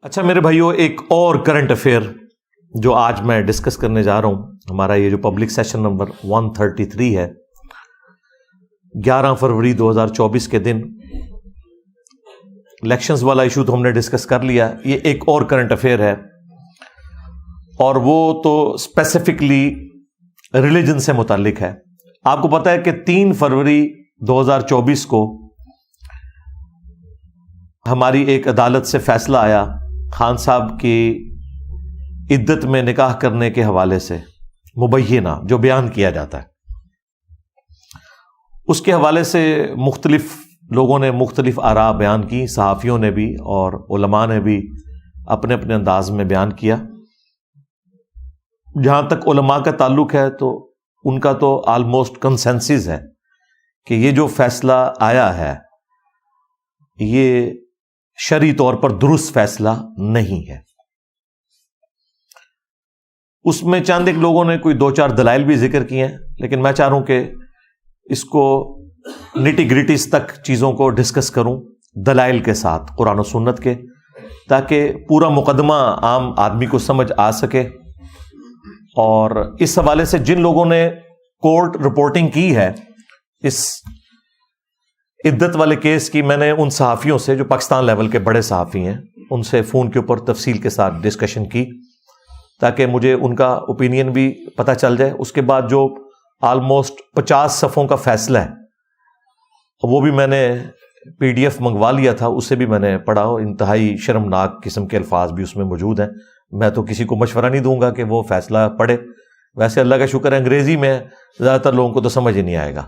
اچھا میرے بھائیوں، ایک اور کرنٹ افیئر جو آج میں ڈسکس کرنے جا رہا ہوں، ہمارا یہ جو پبلک سیشن نمبر 133 ہے، 11 فروری 2024 کے دن الیکشنز والا ایشو تو ہم نے ڈسکس کر لیا. یہ ایک اور کرنٹ افیئر ہے اور وہ تو اسپیسیفکلی ریلیجن سے متعلق ہے. آپ کو پتا ہے کہ 3 فروری 2024 کو ہماری ایک عدالت سے فیصلہ آیا خان صاحب کی عدت میں نکاح کرنے کے حوالے سے، مبینہ جو بیان کیا جاتا ہے اس کے حوالے سے مختلف لوگوں نے مختلف آراء بیان کی، صحافیوں نے بھی اور علماء نے بھی اپنے اپنے انداز میں بیان کیا. جہاں تک علماء کا تعلق ہے تو ان کا تو آلموسٹ کنسنسس ہے کہ یہ جو فیصلہ آیا ہے یہ شرعی طور پر درست فیصلہ نہیں ہے. اس میں چند ایک لوگوں نے کوئی 2-4 دلائل بھی ذکر کیے ہیں، لیکن میں چاہ رہا ہوں کہ اس کو نیٹی گریٹیز تک چیزوں کو ڈسکس کروں دلائل کے ساتھ، قرآن و سنت کے، تاکہ پورا مقدمہ عام آدمی کو سمجھ آ سکے. اور اس حوالے سے جن لوگوں نے کورٹ رپورٹنگ کی ہے اس عدت والے کیس کی، میں نے ان صحافیوں سے جو پاکستان لیول کے بڑے صحافی ہیں ان سے فون کے اوپر تفصیل کے ساتھ ڈسکشن کی تاکہ مجھے ان کا اوپینین بھی پتہ چل جائے. اس کے بعد جو آلموسٹ 50 صفحوں کا فیصلہ ہے وہ بھی میں نے PDF منگوا لیا تھا، اسے بھی میں نے پڑھا. انتہائی شرمناک قسم کے الفاظ بھی اس میں موجود ہیں. میں تو کسی کو مشورہ نہیں دوں گا کہ وہ فیصلہ پڑھے. ویسے اللہ کا شکر ہے انگریزی میں زیادہ تر لوگوں کو تو سمجھ ہی نہیں آئے گا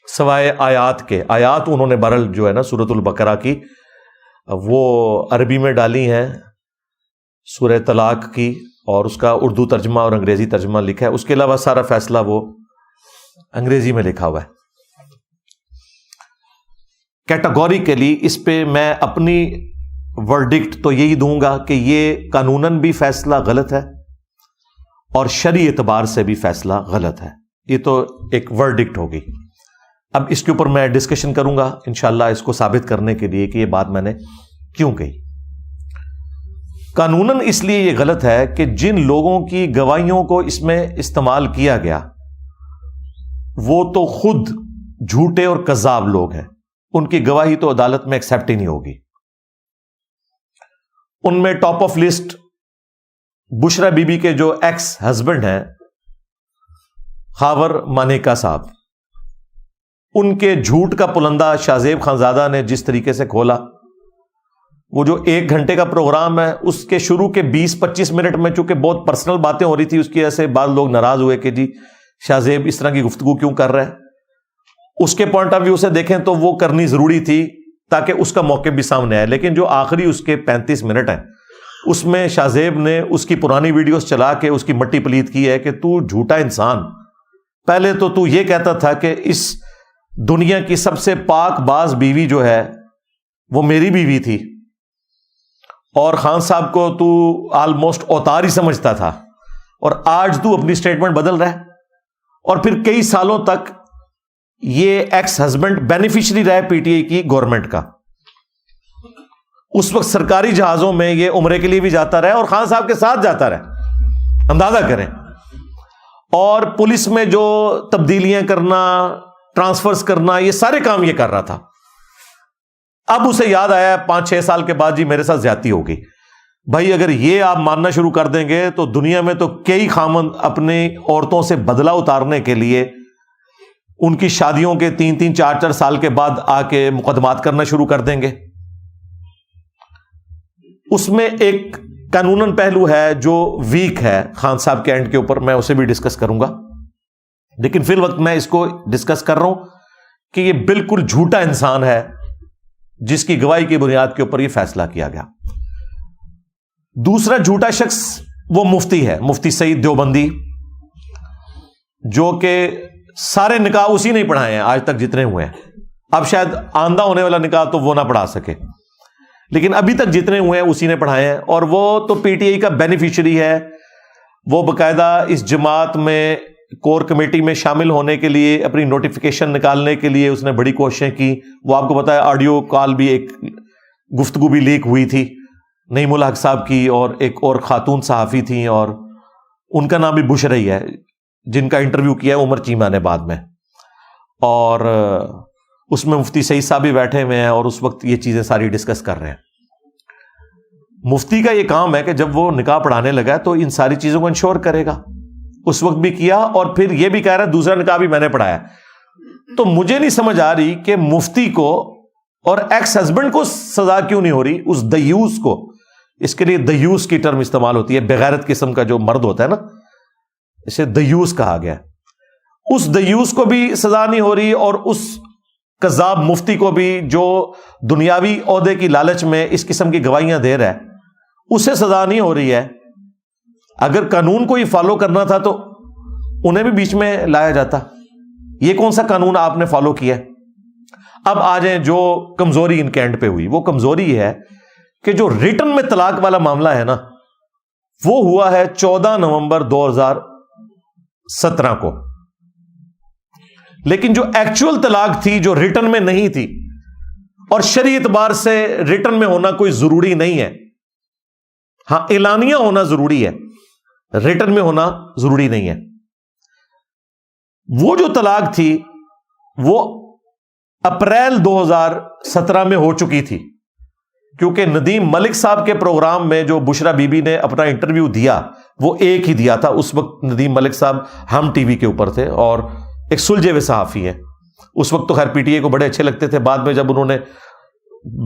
سوائے آیات کے. آیات انہوں نے برل جو ہے نا سورۃ البقرہ کی وہ عربی میں ڈالی ہیں، سورہ طلاق کی، اور اس کا اردو ترجمہ اور انگریزی ترجمہ لکھا ہے. اس کے علاوہ سارا فیصلہ وہ انگریزی میں لکھا ہوا ہے. کیٹاگوریکلی اس پہ میں اپنی ورڈکٹ تو یہی دوں گا کہ یہ قانوناً بھی فیصلہ غلط ہے اور شرعی اعتبار سے بھی فیصلہ غلط ہے. یہ تو ایک ورڈکٹ ہوگی. اب اس کے اوپر میں ڈسکشن کروں گا انشاءاللہ اس کو ثابت کرنے کے لیے کہ یہ بات میں نے کیوں کہی. قانوناً اس لیے یہ غلط ہے کہ جن لوگوں کی گواہیوں کو اس میں استعمال کیا گیا وہ تو خود جھوٹے اور کذاب لوگ ہیں. ان کی گواہی تو عدالت میں ایکسیپٹ ہی نہیں ہوگی. ان میں top of list Bushra Bibi بی کے جو ایکس ہسبینڈ ہیں خاور مانیکا صاحب، ان کے جھوٹ کا پلندہ شاہزیب خانزادہ نے جس طریقے سے کھولا. وہ جو 1 گھنٹے کا پروگرام ہے اس کے شروع کے 20-25 منٹ میں چونکہ بہت پرسنل باتیں ہو رہی تھی، اس کی وجہ سے بعض لوگ ناراض ہوئے کہ جی شاہزیب اس طرح کی گفتگو کیوں کر رہا ہے. اس کے پوائنٹ آف ویو سے دیکھیں تو وہ کرنی ضروری تھی تاکہ اس کا موقع بھی سامنے آئے. لیکن جو آخری اس کے 35 منٹ ہیں اس میں شاہزیب نے اس کی پرانی ویڈیوز چلا کے اس کی مٹی پلیت کی ہے کہ تو جھوٹا انسان. پہلے تو یہ کہتا تھا کہ اس دنیا کی سب سے پاک باز بیوی جو ہے وہ میری بیوی تھی، اور خان صاحب کو تو آلموسٹ اوتار ہی سمجھتا تھا، اور آج تو اپنی سٹیٹمنٹ بدل رہا ہے. اور پھر کئی سالوں تک یہ ایکس ہسبینڈ بینیفیشری رہا PTI کی گورنمنٹ کا. اس وقت سرکاری جہازوں میں یہ عمرے کے لیے بھی جاتا رہا اور خان صاحب کے ساتھ جاتا رہا، اندازہ کریں. اور پولیس میں جو تبدیلیاں کرنا، ٹرانسفرز کرنا، یہ سارے کام یہ کر رہا تھا. اب اسے یاد آیا 5-6 سال کے بعد جی میرے ساتھ زیادتی ہوگی. بھائی اگر یہ آپ ماننا شروع کر دیں گے تو دنیا میں تو کئی خامند اپنی عورتوں سے بدلہ اتارنے کے لیے ان کی شادیوں کے 3-3 4-4 سال کے بعد آ کے مقدمات کرنا شروع کر دیں گے. اس میں ایک قانوناً پہلو ہے جو ویک ہے خان صاحب کے اینڈ کے اوپر، میں اسے بھی ڈسکس کروں گا. لیکن فی الوقت میں اس کو ڈسکس کر رہا ہوں کہ یہ بالکل جھوٹا انسان ہے جس کی گواہی کی بنیاد کے اوپر یہ فیصلہ کیا گیا. دوسرا جھوٹا شخص وہ مفتی ہے، مفتی سعید دیوبندی، جو کہ سارے نکاح اسی نہیں پڑھائے ہیں آج تک جتنے ہوئے ہیں. اب شاید آئندہ ہونے والا نکاح تو وہ نہ پڑھا سکے، لیکن ابھی تک جتنے ہوئے ہیں اسی نے پڑھائے ہیں. اور وہ تو PTI کا بینیفیشری ہے. وہ باقاعدہ اس جماعت میں کور کمیٹی میں شامل ہونے کے لیے اپنی نوٹیفیکیشن نکالنے کے لیے اس نے بڑی کوششیں کی. وہ آپ کو پتا ہے آڈیو کال بھی ایک گفتگو بھی لیک ہوئی تھی نعیم الحق صاحب کی اور ایک اور خاتون صحافی تھیں، اور ان کا نام بھی بشرا ہی ہے، جن کا انٹرویو کیا ہے عمر چیمہ نے بعد میں، اور اس میں مفتی سعید صاحب بھی بیٹھے ہوئے ہیں اور اس وقت یہ چیزیں ساری ڈسکس کر رہے ہیں۔ مفتی کا یہ کام ہے کہ جب وہ نکاح پڑھانے لگا تو ان ساری چیزوں کو انشور کرے گا، اس وقت بھی کیا، اور پھر یہ بھی کہہ رہا ہے دوسرا نکاح بھی میں نے پڑھایا۔ تو مجھے نہیں سمجھ آ رہی کہ مفتی کو اور ایکس ہسبینڈ کو سزا کیوں نہیں ہو رہی، اس دیوس کو، اس کے لیے دیوس کی ٹرم استعمال ہوتی ہے، بغیرت قسم کا جو مرد ہوتا ہے نا، اسے دیوس کہا گیا، اس دیوس کو بھی سزا نہیں ہو رہی، اور اس کذاب مفتی کو بھی جو دنیاوی عہدے کی لالچ میں اس قسم کی گواہیاں دے رہا ہے، اسے سزا نہیں ہو رہی ہے۔ اگر قانون کو ہی فالو کرنا تھا تو انہیں بھی بیچ میں لایا جاتا۔ یہ کون سا قانون آپ نے فالو کیا؟ اب آ جائیں جو کمزوری ان کے اینڈ پہ ہوئی، وہ کمزوری یہ ہے کہ جو ریٹن میں طلاق والا معاملہ ہے نا، وہ ہوا ہے 14 نومبر 2017 کو، لیکن جو ایکچوئل طلاق تھی جو ریٹن میں نہیں تھی، اور شرعی اعتبار سے ریٹن میں ہونا کوئی ضروری نہیں ہے، ہاں اعلانیہ ہونا ضروری ہے، ریٹن میں ہونا ضروری نہیں ہے۔ وہ جو طلاق تھی وہ اپریل 2017 میں ہو چکی تھی، کیونکہ ندیم ملک صاحب کے پروگرام میں جو بشرا بی بی نے اپنا انٹرویو دیا وہ ایک ہی دیا تھا۔ اس وقت ندیم ملک صاحب ہم ٹی وی کے اوپر تھے اور ایک سلجھے ہوئے صحافی ہیں، اس وقت تو خیر پی ٹی اے کو بڑے اچھے لگتے تھے، بعد میں جب انہوں نے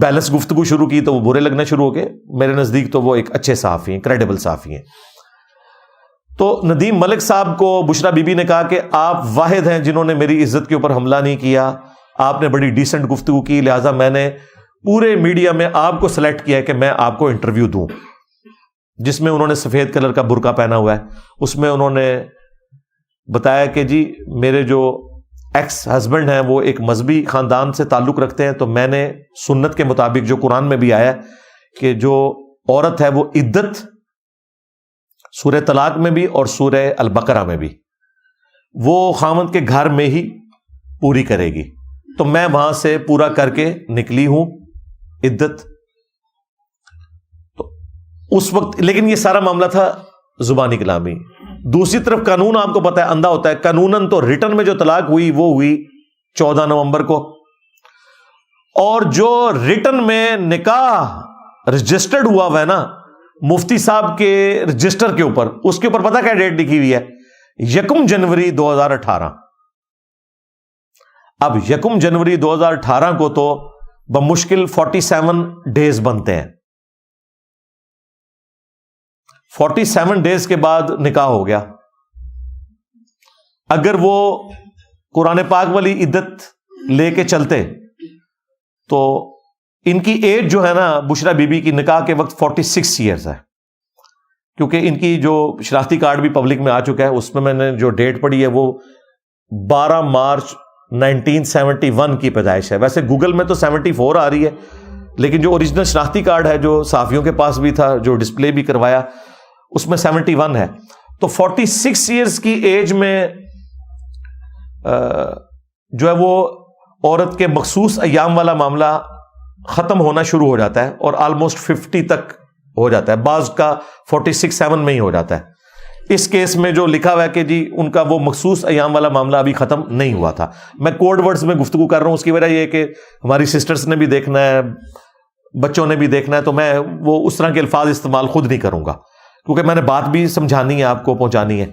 بیلنس گفتگو شروع کی تو وہ برے لگنا شروع ہو گئے۔ میرے نزدیک تو وہ ایک اچھے صحافی ہیں، کریڈیبل صحافی ہیں۔ تو ندیم ملک صاحب کو بشرا بی بی نے کہا کہ آپ واحد ہیں جنہوں نے میری عزت کے اوپر حملہ نہیں کیا، آپ نے بڑی ڈیسنٹ گفتگو کی، لہٰذا میں نے پورے میڈیا میں آپ کو سلیکٹ کیا ہے کہ میں آپ کو انٹرویو دوں، جس میں انہوں نے سفید کلر کا برقع پہنا ہوا ہے۔ اس میں انہوں نے بتایا کہ جی میرے جو ایکس ہسبینڈ ہیں وہ ایک مذہبی خاندان سے تعلق رکھتے ہیں، تو میں نے سنت کے مطابق جو قرآن میں بھی آیا ہے کہ جو عورت ہے وہ عدت سورہ طلاق میں بھی اور سورہ البقرہ میں بھی وہ خاوند کے گھر میں ہی پوری کرے گی، تو میں وہاں سے پورا کر کے نکلی ہوں عدت۔ تو اس وقت لیکن یہ سارا معاملہ تھا زبانی کلامی۔ دوسری طرف قانون آپ کو پتا ہے اندھا ہوتا ہے، قانوناً تو ریٹن میں جو طلاق ہوئی وہ ہوئی 14 نومبر کو، اور جو ریٹن میں نکاح رجسٹرڈ ہوا ہے نا مفتی صاحب کے رجسٹر کے اوپر، اس کے اوپر پتہ کیا ڈیٹ لکھی ہوئی ہے؟ 1 جنوری 2018۔ اب 1 جنوری 2018 کو تو بمشکل 47 ڈیز بنتے ہیں، 47 ڈیز کے بعد نکاح ہو گیا۔ اگر وہ قرآن پاک والی عدت لے کے چلتے تو ان کی ایج جو ہے نا بشرا بی بی کی نکاح کے وقت 46 ایئرز ہے، کیونکہ ان کی جو شناختی کارڈ بھی پبلک میں آ چکا ہے، اس میں نے جو ڈیٹ پڑھی ہے وہ 12 مارچ 1971 کی پیدائش ہے۔ ویسے گوگل میں تو 74 آ رہی ہے، لیکن جو اوریجنل شناختی کارڈ ہے جو صحافیوں کے پاس بھی تھا، جو ڈسپلے بھی کروایا، اس میں 71 ہے۔ تو 46 ایئرز کی ایج میں جو ہے وہ عورت کے مخصوص ایام والا معاملہ ختم ہونا شروع ہو جاتا ہے، اور آلموسٹ 50 تک ہو جاتا ہے، بعض کا 46-7 میں ہی ہو جاتا ہے۔ اس کیس میں جو لکھا ہوا ہے کہ جی ان کا وہ مخصوص ایام والا معاملہ ابھی ختم نہیں ہوا تھا۔ میں کوڈ ورڈز میں گفتگو کر رہا ہوں، اس کی وجہ یہ ہے کہ ہماری سسٹرز نے بھی دیکھنا ہے، بچوں نے بھی دیکھنا ہے، تو میں وہ اس طرح کے الفاظ استعمال خود نہیں کروں گا، کیونکہ میں نے بات بھی سمجھانی ہے، آپ کو پہنچانی ہے۔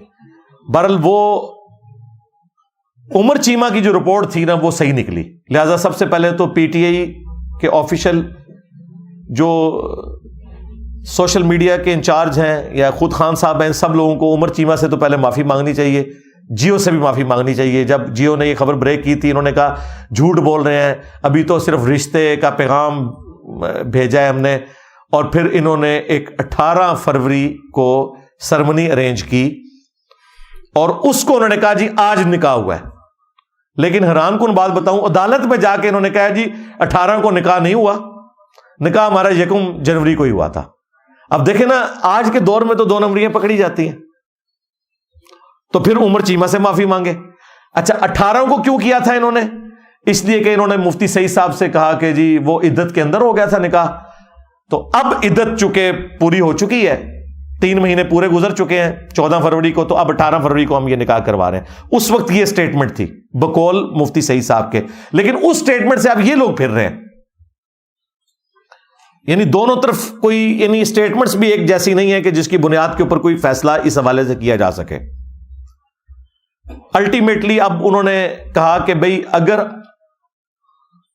بہرحال وہ عمر چیمہ کی جو رپورٹ تھی نا وہ صحیح نکلی، لہذا سب سے پہلے تو پی ٹی آئی کے آفیشل جو سوشل میڈیا کے انچارج ہیں یا خود خان صاحب ہیں، سب لوگوں کو عمر چیمہ سے تو پہلے معافی مانگنی چاہیے، جیو سے بھی معافی مانگنی چاہیے۔ جب جیو نے یہ خبر بریک کی تھی، انہوں نے کہا جھوٹ بول رہے ہیں، ابھی تو صرف رشتے کا پیغام بھیجا ہے ہم نے، اور پھر انہوں نے ایک 18 فروری کو سرمنی ارینج کی، اور اس کو انہوں نے کہا جی آج نکاح ہوا ہے۔ لیکن حیران کن بات بتاؤں، عدالت میں جا کے انہوں نے کہا جی 18 کو نکاح نہیں ہوا، نکاح ہمارا 1 جنوری کو ہی ہوا تھا۔ اب دیکھیں نا، آج کے دور میں تو 2 نمبریاں پکڑی جاتی ہیں، تو پھر عمر چیمہ سے معافی مانگے۔ اچھا 18 کو کیوں کیا تھا انہوں نے؟ اس لیے کہ انہوں نے مفتی سعید صاحب سے کہا کہ جی وہ عدت کے اندر ہو گیا تھا نکاح، تو اب عدت چکے پوری ہو چکی ہے، 3 مہینے پورے گزر چکے ہیں 14 فروری کو، تو اب 18 فروری کو ہم یہ نکاح کروا رہے ہیں. اس وقت یہ سٹیٹمنٹ تھی بقول مفتی سعید صاحب کے، لیکن اس سٹیٹمنٹ سے اب یہ لوگ پھر رہے ہیں. یعنی دونوں طرف کوئی یعنی سٹیٹمنٹس بھی ایک جیسی نہیں ہے کہ جس کی بنیاد کے اوپر کوئی فیصلہ اس حوالے سے کیا جا سکے. الٹیمیٹلی اب انہوں نے کہا کہ بھئی اگر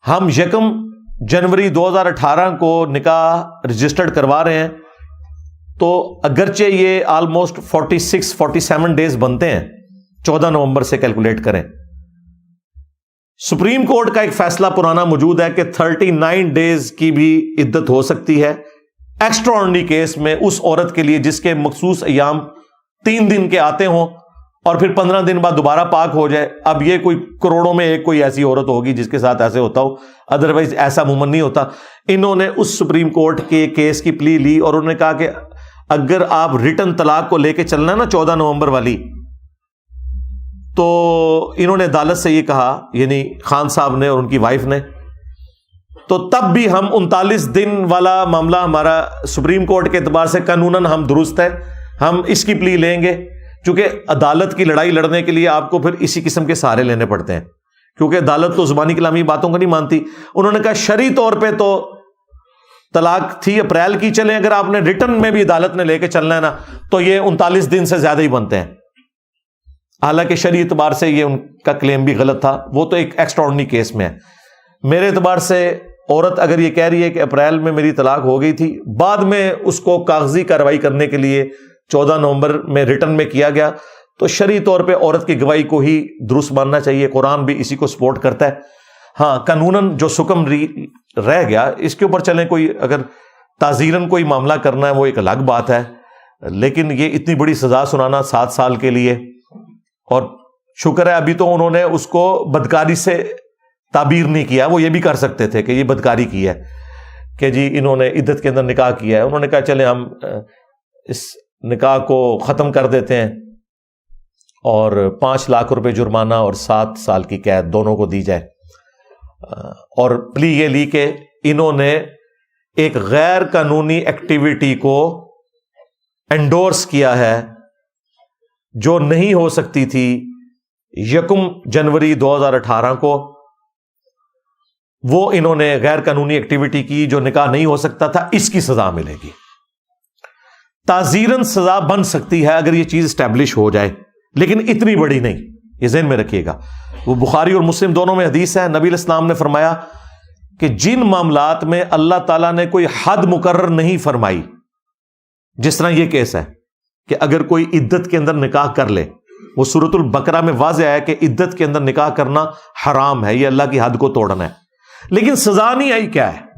ہم 1 جنوری 2018 کو نکاح رجسٹرڈ کروا رہے ہیں تو اگرچہ یہ آلموسٹ 47 ڈیز بنتے ہیں، 14 نومبر سے کیلکولیٹ کریں. سپریم کورٹ کا ایک فیصلہ پرانا موجود ہے کہ 39 ڈیز کی بھی عدت ہو سکتی ہے ایکسٹرا آرڈنری کیس میں اس عورت کے لیے جس کے مخصوص ایام 3 دن کے آتے ہوں اور پھر 15 دن بعد دوبارہ پاک ہو جائے. اب یہ کوئی کروڑوں میں ایک کوئی ایسی عورت ہوگی جس کے ساتھ ایسے ہوتا ہو، ادروائز ایسا عموماً نہیں ہوتا. انہوں نے اس سپریم کورٹ کے کیس کی پلی لی اور انہوں نے کہا کہ اگر آپ ریٹن طلاق کو لے کے چلنا ہے نا 14 نومبر والی، تو انہوں نے عدالت سے یہ کہا، یعنی خان صاحب نے اور ان کی وائف نے، تو تب بھی ہم 39 دن والا معاملہ ہمارا سپریم کورٹ کے اعتبار سے قانوناً ہم درست ہے، ہم اس کی پلی لیں گے. چونکہ عدالت کی لڑائی لڑنے کے لیے آپ کو پھر اسی قسم کے سہارے لینے پڑتے ہیں، کیونکہ عدالت تو زبانی کلامی باتوں کو نہیں مانتی. انہوں نے کہا شرعی طور پہ تو طلاق تھی اپریل کی، چلیں اگر آپ نے ریٹن میں بھی عدالت نے لے کے چلنا ہے نا تو یہ 39 دن سے زیادہ ہی بنتے ہیں. حالانکہ شرعی اعتبار سے یہ ان کا کلیم بھی غلط تھا، وہ تو ایک ایکسٹرا آرڈنری کیس میں ہے. میرے اعتبار سے عورت اگر یہ کہہ رہی ہے کہ اپریل میں میری طلاق ہو گئی تھی، بعد میں اس کو کاغذی کارروائی کرنے کے لیے 14 نومبر میں ریٹن میں کیا گیا، تو شرعی طور پہ عورت کی گواہی کو ہی درست ماننا چاہیے. قرآن بھی اسی کو سپورٹ کرتا ہے. ہاں قانوناً جو سکم رہ گیا اس کے اوپر چلیں، کوئی اگر تعزیراً کوئی معاملہ کرنا ہے وہ ایک الگ بات ہے، لیکن یہ اتنی بڑی سزا سنانا 7 سال کے لیے، اور شکر ہے ابھی تو انہوں نے اس کو بدکاری سے تعبیر نہیں کیا. وہ یہ بھی کر سکتے تھے کہ یہ بدکاری کی ہے کہ جی انہوں نے عدت کے اندر نکاح کیا ہے. انہوں نے کہا چلیں ہم اس نکاح کو ختم کر دیتے ہیں اور 5 لاکھ روپے جرمانہ اور 7 سال کی قید دونوں کو دی جائے. اور پلی یہ لی کہ انہوں نے ایک غیر قانونی ایکٹیویٹی کو انڈورس کیا ہے جو نہیں ہو سکتی تھی 1 جنوری 2018 کو. وہ انہوں نے غیر قانونی ایکٹیویٹی کی جو نکاح نہیں ہو سکتا تھا، اس کی سزا ملے گی. تعزیراً سزا بن سکتی ہے اگر یہ چیز اسٹیبلش ہو جائے، لیکن اتنی بڑی نہیں، یہ ذہن میں رکھیے گا. وہ بخاری اور مسلم دونوں میں حدیث ہے، نبی علیہ السلام نے فرمایا کہ جن معاملات میں اللہ تعالیٰ نے کوئی حد مقرر نہیں فرمائی، جس طرح یہ کیس ہے کہ اگر کوئی عدت کے اندر نکاح کر لے، وہ سورۃ البقرہ میں واضح ہے کہ عدت کے اندر نکاح کرنا حرام ہے، یہ اللہ کی حد کو توڑنا ہے. لیکن سزا نہیں آئی. کیا ہے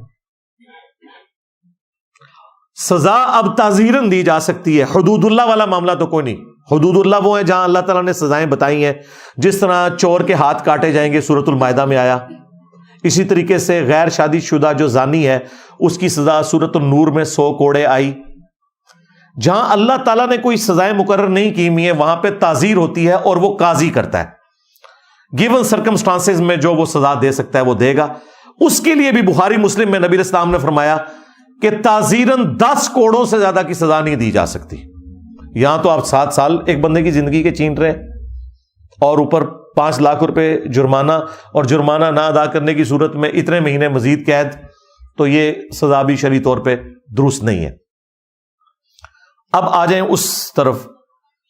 سزا؟ اب تعزیراً دی جا سکتی ہے. حدود اللہ والا معاملہ تو کوئی نہیں. حدود اللہ وہ ہیں جہاں اللہ تعالیٰ نے سزائیں بتائی ہیں، جس طرح چور کے ہاتھ کاٹے جائیں گے سورۃ المائدہ میں آیا. اسی طریقے سے غیر شادی شدہ جو زانی ہے اس کی سزا سورۃ النور میں 100 کوڑے آئی. جہاں اللہ تعالیٰ نے کوئی سزائیں مقرر نہیں کی ہوئی ہیں وہاں پہ تعزیر ہوتی ہے اور وہ قاضی کرتا ہے. گیون سرکمسٹانسز میں جو وہ سزا دے سکتا ہے وہ دے گا. اس کے لیے بھی بخاری مسلم میں نبی علیہ السلام نے فرمایا کہ تعزیراً 10 کوڑوں سے زیادہ کی سزا نہیں دی جا سکتی. یہاں تو آپ 7 سال ایک بندے کی زندگی کے چھین رہے ہیں اور اوپر 5 لاکھ روپے جرمانہ، اور جرمانہ نہ ادا کرنے کی صورت میں اتنے مہینے مزید قید، تو یہ سزا بھی شرعی طور پہ درست نہیں ہے. اب آ جائیں اس طرف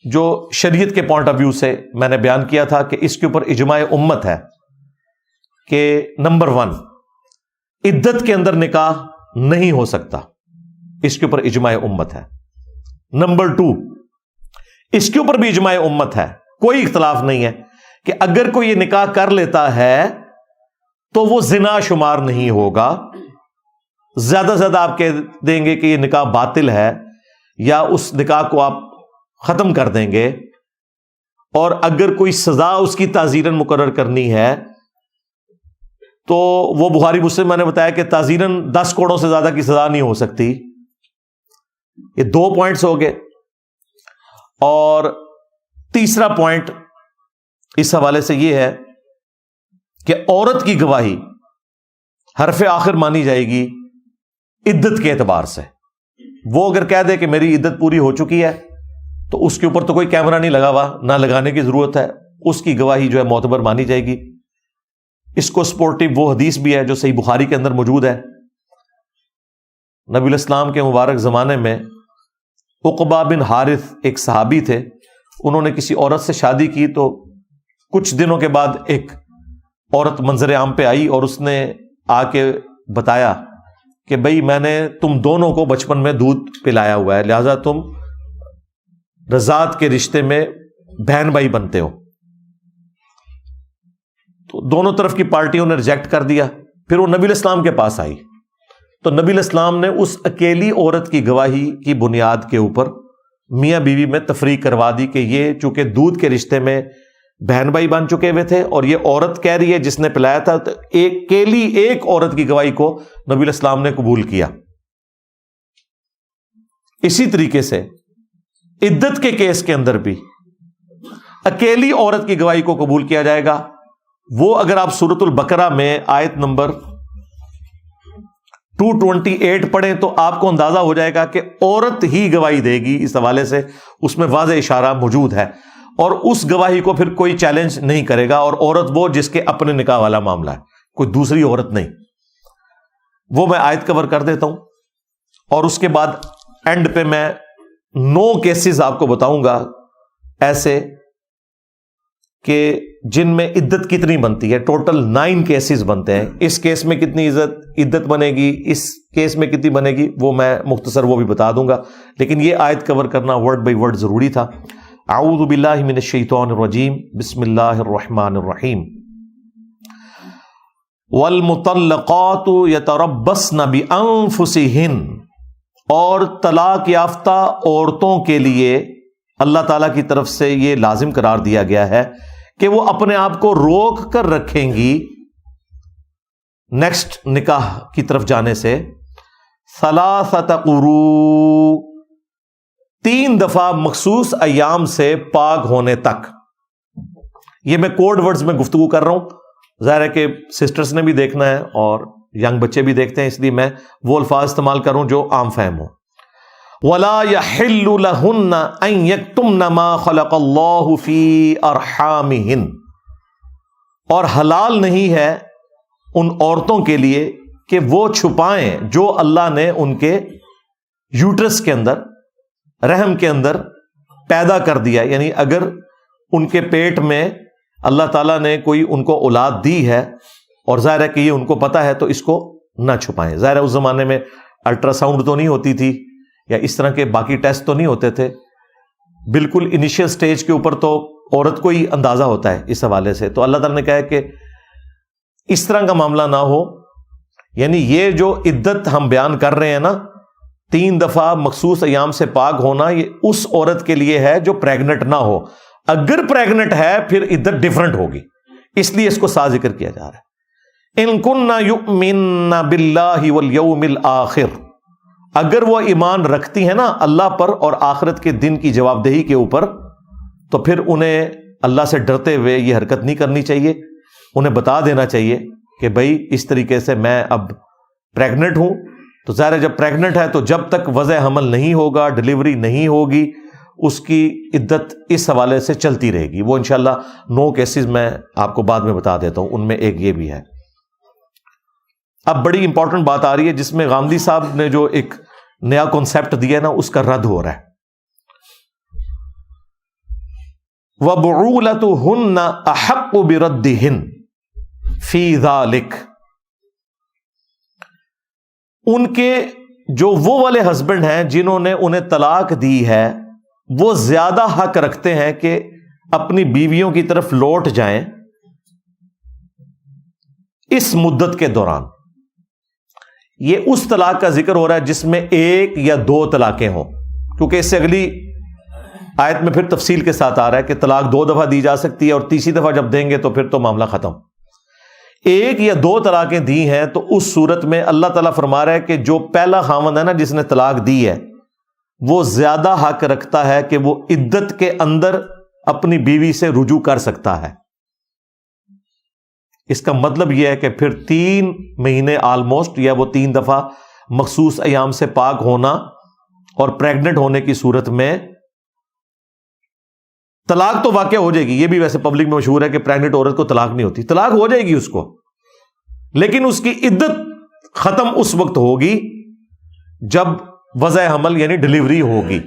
جو شریعت کے پوائنٹ آف ویو سے میں نے بیان کیا تھا کہ اس کے اوپر اجماع امت ہے کہ نمبر 1 عدت کے اندر نکاح نہیں ہو سکتا، اس کے اوپر اجماع امت ہے. نمبر 2 اس کے اوپر بھی اجماع امت ہے، کوئی اختلاف نہیں ہے کہ اگر کوئی یہ نکاح کر لیتا ہے تو وہ زنا شمار نہیں ہوگا. زیادہ سے زیادہ آپ کہہ دیں گے کہ یہ نکاح باطل ہے یا اس نکاح کو آپ ختم کر دیں گے. اور اگر کوئی سزا اس کی تعزیراً مقرر کرنی ہے تو وہ بخاری مسلم میں نے بتایا کہ تعزیراً 10 کوڑوں سے زیادہ کی سزا نہیں ہو سکتی. یہ 2 پوائنٹس ہو گئے. اور تیسرا پوائنٹ اس حوالے سے یہ ہے کہ عورت کی گواہی حرف آخر مانی جائے گی عدت کے اعتبار سے. وہ اگر کہہ دے کہ میری عدت پوری ہو چکی ہے تو اس کے اوپر تو کوئی کیمرہ نہیں لگا ہوا, نہ لگانے کی ضرورت ہے, اس کی گواہی جو ہے معتبر مانی جائے گی. اس کو سپورٹیو وہ حدیث بھی ہے جو صحیح بخاری کے اندر موجود ہے. نبی الاسلام کے مبارک زمانے میں عقبہ بن حارث ایک صحابی تھے, انہوں نے کسی عورت سے شادی کی تو کچھ دنوں کے بعد ایک عورت منظر عام پہ آئی اور اس نے آ کے بتایا کہ بھئی میں نے تم دونوں کو بچپن میں دودھ پلایا ہوا ہے, لہذا تم رضاعت کے رشتے میں بہن بھائی بنتے ہو. تو دونوں طرف کی پارٹیوں نے ریجیکٹ کر دیا. پھر وہ نبی الاسلام کے پاس آئی تو نبی الاسلام نے اس اکیلی عورت کی گواہی کی بنیاد کے اوپر میاں بیوی میں تفریق کروا دی کہ یہ چونکہ دودھ کے رشتے میں بہن بھائی بن چکے ہوئے تھے اور یہ عورت کہہ رہی ہے جس نے پلایا تھا, تو اکیلی ایک عورت کی گواہی کو نبی الاسلام نے قبول کیا. اسی طریقے سے عدت کے کیس کے اندر بھی اکیلی عورت کی گواہی کو قبول کیا جائے گا. وہ اگر آپ سورۃ البقرہ میں آیت نمبر 228 پڑھیں تو آپ کو اندازہ ہو جائے گا کہ عورت ہی گواہی دے گی. اس حوالے سے اس میں واضح اشارہ موجود ہے اور اس گواہی کو پھر کوئی چیلنج نہیں کرے گا. اور عورت وہ جس کے اپنے نکاح والا معاملہ ہے, کوئی دوسری عورت نہیں. وہ میں آیت کور کر دیتا ہوں اور اس کے بعد اینڈ پہ میں 9 کیسز آپ کو بتاؤں گا ایسے کہ جن میں عدت کتنی بنتی ہے. ٹوٹل 9 کیسز بنتے ہیں. اس کیس میں کتنی عدت بنے گی, اس کیس میں کتنی بنے گی, وہ میں مختصر وہ بھی بتا دوں گا, لیکن یہ آیت کور کرنا ورڈ بائی ورڈ ضروری تھا. اعوذ باللہ من الشیطان الرجیم, بسم اللہ الرحمن الرحیم. والمطلقات یتربصن بانفسہن, اور طلاق یافتہ عورتوں کے لیے اللہ تعالیٰ کی طرف سے یہ لازم قرار دیا گیا ہے کہ وہ اپنے آپ کو روک کر رکھیں گی نیکسٹ نکاح کی طرف جانے سے. ثلاثۃ قروء, 3 دفعہ مخصوص ایام سے پاک ہونے تک. یہ میں کوڈ ورڈز میں گفتگو کر رہا ہوں, ظاہر ہے کہ سسٹرز نے بھی دیکھنا ہے اور ینگ بچے بھی دیکھتے ہیں, اس لیے میں وہ الفاظ استعمال کروں جو عام فہم ہو. وَلَا يَحِلُّ لَهُنَّ أَن يَكْتُمْنَ مَا خَلَقَ اللَّهُ فِي أَرْحَامِهِنَّ, اور حلال نہیں ہے ان عورتوں کے لیے کہ وہ چھپائیں جو اللہ نے ان کے یوٹرس کے اندر, رحم کے اندر پیدا کر دیا. یعنی اگر ان کے پیٹ میں اللہ تعالیٰ نے کوئی ان کو اولاد دی ہے اور ظاہر ہے کہ یہ ان کو پتا ہے تو اس کو نہ چھپائیں. ظاہر ہے اس زمانے میں الٹرا ساؤنڈ تو نہیں ہوتی تھی یا اس طرح کے باقی ٹیسٹ تو نہیں ہوتے تھے. بالکل انیشیل سٹیج کے اوپر تو عورت کو ہی اندازہ ہوتا ہے اس حوالے سے. تو اللہ تعالیٰ نے کہا ہے کہ اس طرح کا معاملہ نہ ہو. یعنی یہ جو عدت ہم بیان کر رہے ہیں نا, 3 دفعہ مخصوص ایام سے پاک ہونا, یہ اس عورت کے لیے ہے جو پریگنٹ نہ ہو. اگر پریگنٹ ہے پھر عدت ڈیفرنٹ ہوگی, اس لیے اس کو ساتھ ذکر کیا جا رہا ہے. ان کننا یؤمنن باللہ والیوم الآخر, اگر وہ ایمان رکھتی ہیں نا اللہ پر اور آخرت کے دن کی جواب دہی کے اوپر, تو پھر انہیں اللہ سے ڈرتے ہوئے یہ حرکت نہیں کرنی چاہیے. انہیں بتا دینا چاہیے کہ بھائی اس طریقے سے میں اب پریگنٹ ہوں. تو ظاہر ہے جب پریگنٹ ہے تو جب تک وضع حمل نہیں ہوگا, ڈلیوری نہیں ہوگی, اس کی عدت اس حوالے سے چلتی رہے گی. وہ انشاءاللہ 9 کیسز میں آپ کو بعد میں بتا دیتا ہوں, ان میں ایک یہ بھی ہے. اب بڑی امپورٹنٹ بات آ رہی ہے جس میں غامدی صاحب نے جو ایک نیا کانسیپٹ دیا نا اس کا رد ہو رہا ہے. وَبُعُولَتُهُنَّ أَحَقُّ بِرَدِّهِنَّ فِي ذَلِكَ, ان کے جو وہ والے ہسبینڈ ہیں جنہوں نے انہیں طلاق دی ہے وہ زیادہ حق رکھتے ہیں کہ اپنی بیویوں کی طرف لوٹ جائیں اس مدت کے دوران. یہ اس طلاق کا ذکر ہو رہا ہے جس میں 1 یا 2 طلاقیں ہوں, کیونکہ اس سے اگلی آیت میں پھر تفصیل کے ساتھ آ رہا ہے کہ طلاق 2 دفعہ دی جا سکتی ہے اور تیسری دفعہ جب دیں گے تو پھر تو معاملہ ختم. 1 یا 2 طلاقیں دی ہیں تو اس صورت میں اللہ تعالیٰ فرما رہا ہے کہ جو پہلا خاوند ہے نا جس نے طلاق دی ہے وہ زیادہ حق رکھتا ہے کہ وہ عدت کے اندر اپنی بیوی سے رجوع کر سکتا ہے. اس کا مطلب یہ ہے کہ پھر 3 مہینے آلموسٹ, یا وہ 3 دفعہ مخصوص ایام سے پاک ہونا اور پریگننٹ ہونے کی صورت میں طلاق تو واقع ہو جائے گی. یہ بھی ویسے پبلک میں مشہور ہے کہ پریگننٹ عورت کو طلاق نہیں ہوتی. طلاق ہو جائے گی اس کو, لیکن اس کی عدت ختم اس وقت ہوگی جب وضع حمل یعنی ڈلیوری ہوگی.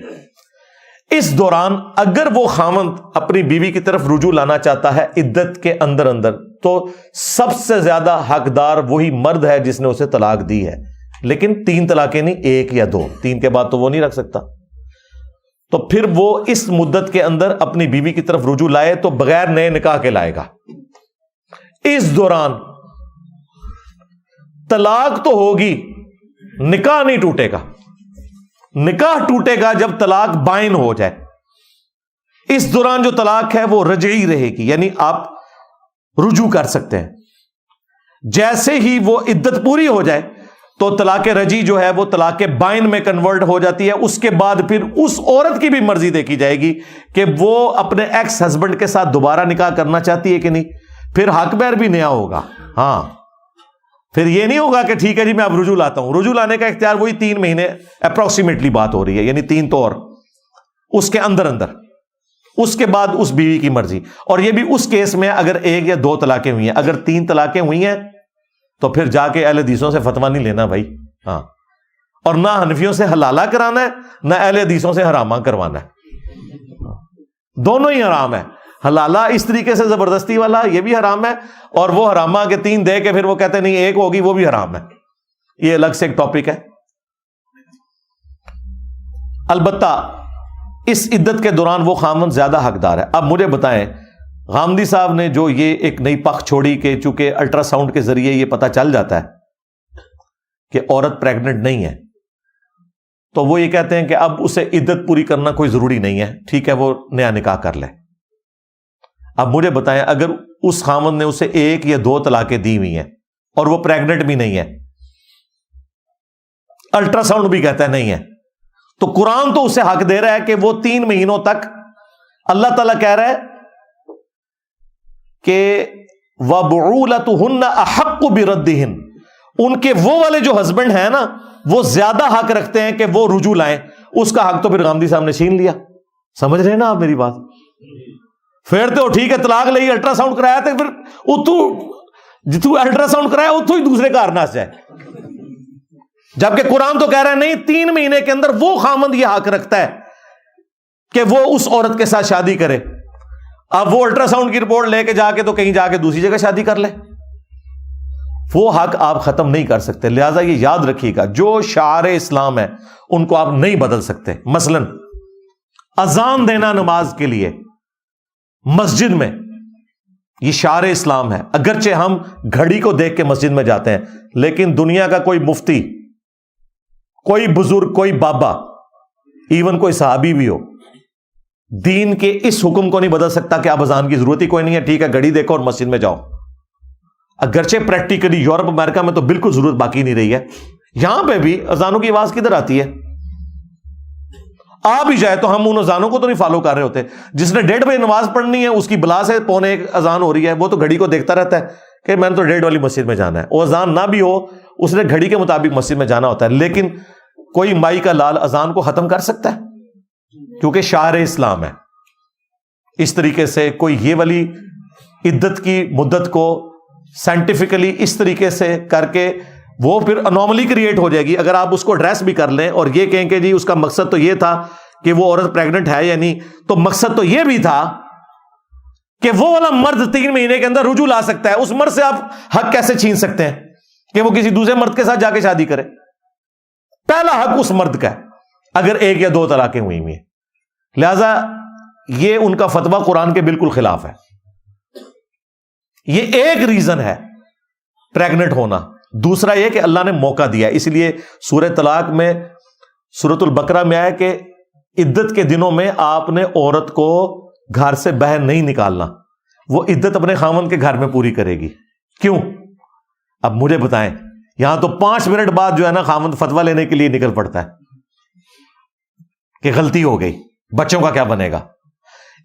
اس دوران اگر وہ خاوند اپنی بیوی کی طرف رجوع لانا چاہتا ہے عدت کے اندر اندر, تو سب سے زیادہ حقدار وہی مرد ہے جس نے اسے طلاق دی ہے. لیکن 3 طلاقیں نہیں, 1 یا 2, 3 کے بعد تو وہ نہیں رکھ سکتا. تو پھر وہ اس مدت کے اندر اپنی بیوی کی طرف رجوع لائے تو بغیر نئے نکاح کے لائے گا. اس دوران طلاق تو ہوگی, نکاح نہیں ٹوٹے گا. نکاح ٹوٹے گا جب طلاق بائن ہو جائے. اس دوران جو طلاق ہے وہ رجعی رہے گی, یعنی آپ رجوع کر سکتے ہیں. جیسے ہی وہ عدت پوری ہو جائے تو طلاق رجعی جو ہے وہ طلاق بائن میں کنورٹ ہو جاتی ہے. اس کے بعد پھر اس عورت کی بھی مرضی دیکھی جائے گی کہ وہ اپنے ایکس ہسبینڈ کے ساتھ دوبارہ نکاح کرنا چاہتی ہے کہ نہیں. پھر حق بیر بھی نیا ہوگا. ہاں, پھر یہ نہیں ہوگا کہ ٹھیک ہے جی میں اب رجوع لاتا ہوں. رجوع لانے کا اختیار وہی 3 مہینے اپروکسیمیٹلی بات ہو رہی ہے, یعنی 3 طور اس کے اندر اندر. اس کے بعد اس بیوی کی مرضی. اور یہ بھی اس کیس میں اگر 1 یا 2 طلاقیں ہوئی ہیں. اگر 3 طلاقیں ہوئی ہیں تو پھر جا کے اہل حدیثوں سے فتویٰ نہیں لینا بھائی. ہاں, اور نہ حنفیوں سے حلالہ کرانا ہے, نہ اہل حدیثوں سے حرامہ کروانا ہے. دونوں ہی حرام ہے. حلالہ اس طریقے سے زبردستی والا یہ بھی حرام ہے, اور وہ حرامہ کے 3 دے کے پھر وہ کہتے نہیں 1 ہوگی, وہ بھی حرام ہے. یہ الگ سے ایک ٹاپک ہے. البتہ اس عدت کے دوران وہ خامند زیادہ حقدار ہے. اب مجھے بتائیں, غامدی صاحب نے جو یہ ایک نئی پخ چھوڑی کہ چونکہ الٹرا ساؤنڈ کے ذریعے یہ پتا چل جاتا ہے کہ عورت پریگننٹ نہیں ہے, تو وہ یہ کہتے ہیں کہ اب اسے عدت پوری کرنا کوئی ضروری نہیں ہے, ٹھیک ہے وہ نیا نکاح کر لے. اب مجھے بتائیں, اگر اس خامند نے اسے 1 یا 2 طلاقیں دی ہوئی ہیں اور وہ پریگننٹ بھی نہیں ہے, الٹرا ساؤنڈ بھی کہتا ہے نہیں ہے, تو قرآن تو اسے حق دے رہا ہے کہ وہ 3 مہینوں تک, اللہ تعالیٰ کہہ رہا ہے کہ وَبُعُولَتُهُنَّ أَحَقُّ بِرَدِّهِنَّ, ان کے وہ والے جو ہسبینڈ ہیں نا وہ زیادہ حق رکھتے ہیں کہ وہ رجوع لائیں. اس کا حق تو پھر غامدی صاحب نے چھین لیا. سمجھ رہے ہیں نا آپ میری بات؟ پھر تو ٹھیک ہے طلاق لئی, الٹرا ساؤنڈ کرایا تو پھر جتوں الٹرا ساؤنڈ کرایا اتوں ہی دوسرے کا ہرنا سے ہے. جبکہ قرآن تو کہہ رہا ہے نہیں, 3 مہینے کے اندر وہ خامند یہ حق رکھتا ہے کہ وہ اس عورت کے ساتھ شادی کرے. اب وہ الٹرا ساؤنڈ کی رپورٹ لے کے جا کے تو کہیں جا کے دوسری جگہ شادی کر لے, وہ حق آپ ختم نہیں کر سکتے. لہذا یہ یاد رکھیے گا, جو شعائر اسلام ہے ان کو آپ نہیں بدل سکتے. مثلا اذان دینا نماز کے لیے مسجد میں, یہ شعائر اسلام ہے. اگرچہ ہم گھڑی کو دیکھ کے مسجد میں جاتے ہیں, لیکن دنیا کا کوئی مفتی, کوئی بزرگ, کوئی بابا, ایون کوئی صحابی بھی ہو, دین کے اس حکم کو نہیں بدل سکتا کہ اب اذان کی ضرورت ہی کوئی نہیں ہے, ٹھیک ہے گھڑی دیکھو اور مسجد میں جاؤ. اگرچہ پریکٹیکلی یورپ امریکہ میں تو بالکل ضرورت باقی نہیں رہی ہے. یہاں پہ بھی اذانوں کی آواز کدھر آتی ہے؟ آ بھی جائے تو ہم ان اذانوں کو تو نہیں فالو کر رہے ہوتے. جس نے 1:30 بجے نماز پڑھنی ہے اس کی بلا سے 1:45 اذان ہو رہی ہے, وہ تو گھڑی کو دیکھتا رہتا ہے کہ میں نے تو 1:30 والی مسجد میں جانا ہے. وہ اذان نہ بھی ہو, اس نے گھڑی کے مطابق مسجد میں جانا ہوتا ہے. لیکن کوئی مائی کا لال اذان کو ختم کر سکتا ہے؟ کیونکہ شعائر اسلام ہے. اس طریقے سے کوئی یہ والی عدت کی مدت کو سائنٹیفکلی اس طریقے سے کر کے وہ پھر انوملی کریٹ ہو جائے گی. اگر آپ اس کو ایڈریس بھی کر لیں اور یہ کہیں کہ جی اس کا مقصد تو یہ تھا کہ وہ عورت پریگننٹ ہے یا نہیں, تو مقصد تو یہ بھی تھا کہ وہ والا مرد 3 مہینے کے اندر رجوع لا سکتا ہے. اس مرد سے آپ حق کیسے چھین سکتے ہیں کہ وہ کسی دوسرے مرد کے ساتھ جا کے شادی کرے؟ پہلا حق اس مرد کا ہے اگر 1 یا 2 طلاقیں ہوئی ہیں. لہذا یہ ان کا فتویٰ قرآن کے بالکل خلاف ہے. یہ ایک ریزن ہے پریگننٹ ہونا. دوسرا یہ کہ اللہ نے موقع دیا, اس لیے سورہ طلاق میں سورۃ البقرہ میں آیا کہ عدت کے دنوں میں آپ نے عورت کو گھر سے باہر نہیں نکالنا, وہ عدت اپنے خاوند کے گھر میں پوری کرے گی. کیوں؟ اب مجھے بتائیں, یہاں تو 5 منٹ بعد جو ہے نا خاوند فتویٰ لینے کے لیے نکل پڑتا ہے کہ غلطی ہو گئی, بچوں کا کیا بنے گا.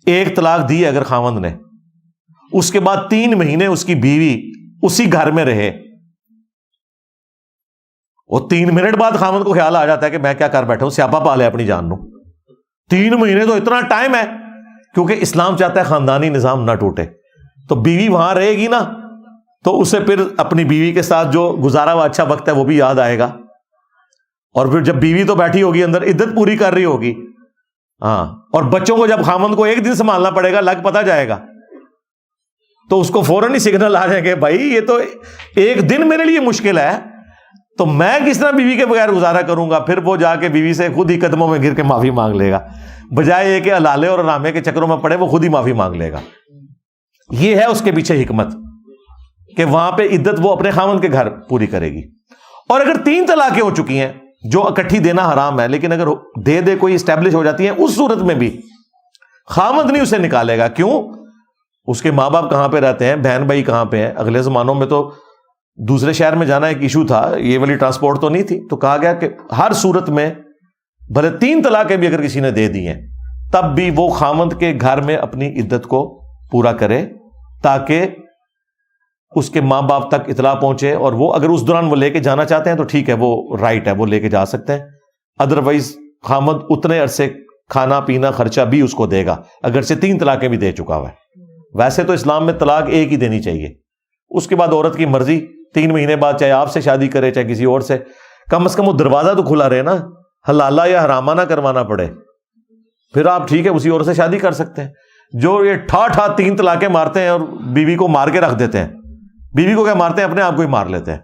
1 طلاق دی اگر خاوند نے, اس کے بعد 3 مہینے اس کی بیوی اسی گھر میں رہے, وہ 3 منٹ بعد خامد کو خیال آ جاتا ہے کہ میں کیا کر بیٹھا ہوں، سیاپا پا لے اپنی جان نو. 3 مہینے تو اتنا ٹائم ہے، کیونکہ اسلام چاہتا ہے خاندانی نظام نہ ٹوٹے. تو بیوی وہاں رہے گی نا تو اسے پھر اپنی بیوی کے ساتھ جو گزارا ہوا اچھا وقت ہے وہ بھی یاد آئے گا. اور پھر جب بیوی تو بیٹھی ہوگی اندر عدت پوری کر رہی ہوگی، ہاں، اور بچوں کو جب خامند کو ایک دن سنبھالنا پڑے گا، لگ پتا جائے گا، تو اس کو فوراً ہی سگنل آ جائیں گے بھائی یہ تو ایک دن میرے لیے مشکل ہے، تو میں کس طرح بیوی کے بغیر گزارا کروں گا. پھر وہ جا کے بیوی سے خود ہی قدموں میں گر کے معافی مانگ لے گا، بجائے یہ کہ الالے اور رامے کے چکروں میں پڑے وہ خود ہی معافی مانگ لے گا. یہ ہے اس کے پیچھے حکمت کہ وہاں پہ عدت وہ اپنے خامند کے گھر پوری کرے گی. اور اگر 3 طلاقیں ہو چکی ہیں جو اکٹھی دینا حرام ہے، لیکن اگر دے کوئی اسٹیبلش ہو جاتی ہیں، اس صورت میں بھی خامند نہیں اسے نکالے گا. کیوں؟ اس کے ماں باپ کہاں پہ رہتے ہیں، بہن بھائی کہاں پہ ہیں. اگلے زمانوں میں تو دوسرے شہر میں جانا ایک ایشو تھا، یہ والی ٹرانسپورٹ تو نہیں تھی، تو کہا گیا کہ ہر صورت میں بھلے 3 طلاقیں بھی اگر کسی نے دے دی ہیں تب بھی وہ خامند کے گھر میں اپنی عدت کو پورا کرے، تاکہ اس کے ماں باپ تک اطلاع پہنچے، اور وہ اگر اس دوران وہ لے کے جانا چاہتے ہیں تو ٹھیک ہے، وہ رائٹ ہے، وہ لے کے جا سکتے ہیں. ادروائز خامند اتنے عرصے کھانا پینا خرچہ بھی اس کو دے گا اگر سے 3 طلاقیں بھی دے چکا ہوا ہے. ویسے تو اسلام میں طلاق ایک ہی دینی چاہیے، اس کے بعد عورت کی مرضی 3 مہینے بعد چاہے آپ سے شادی کرے چاہے کسی اور سے، کم از کم وہ دروازہ تو کھلا رہے نا، حلالہ یا حرامہ نہ کروانا پڑے. پھر آپ ٹھیک ہے اسی اور سے شادی کر سکتے ہیں. جو یہ ٹھا 3 طلاقیں مارتے ہیں اور بیوی کو مار کے رکھ دیتے ہیں، بیوی کو کیا مارتے ہیں، اپنے آپ کو ہی مار لیتے ہیں.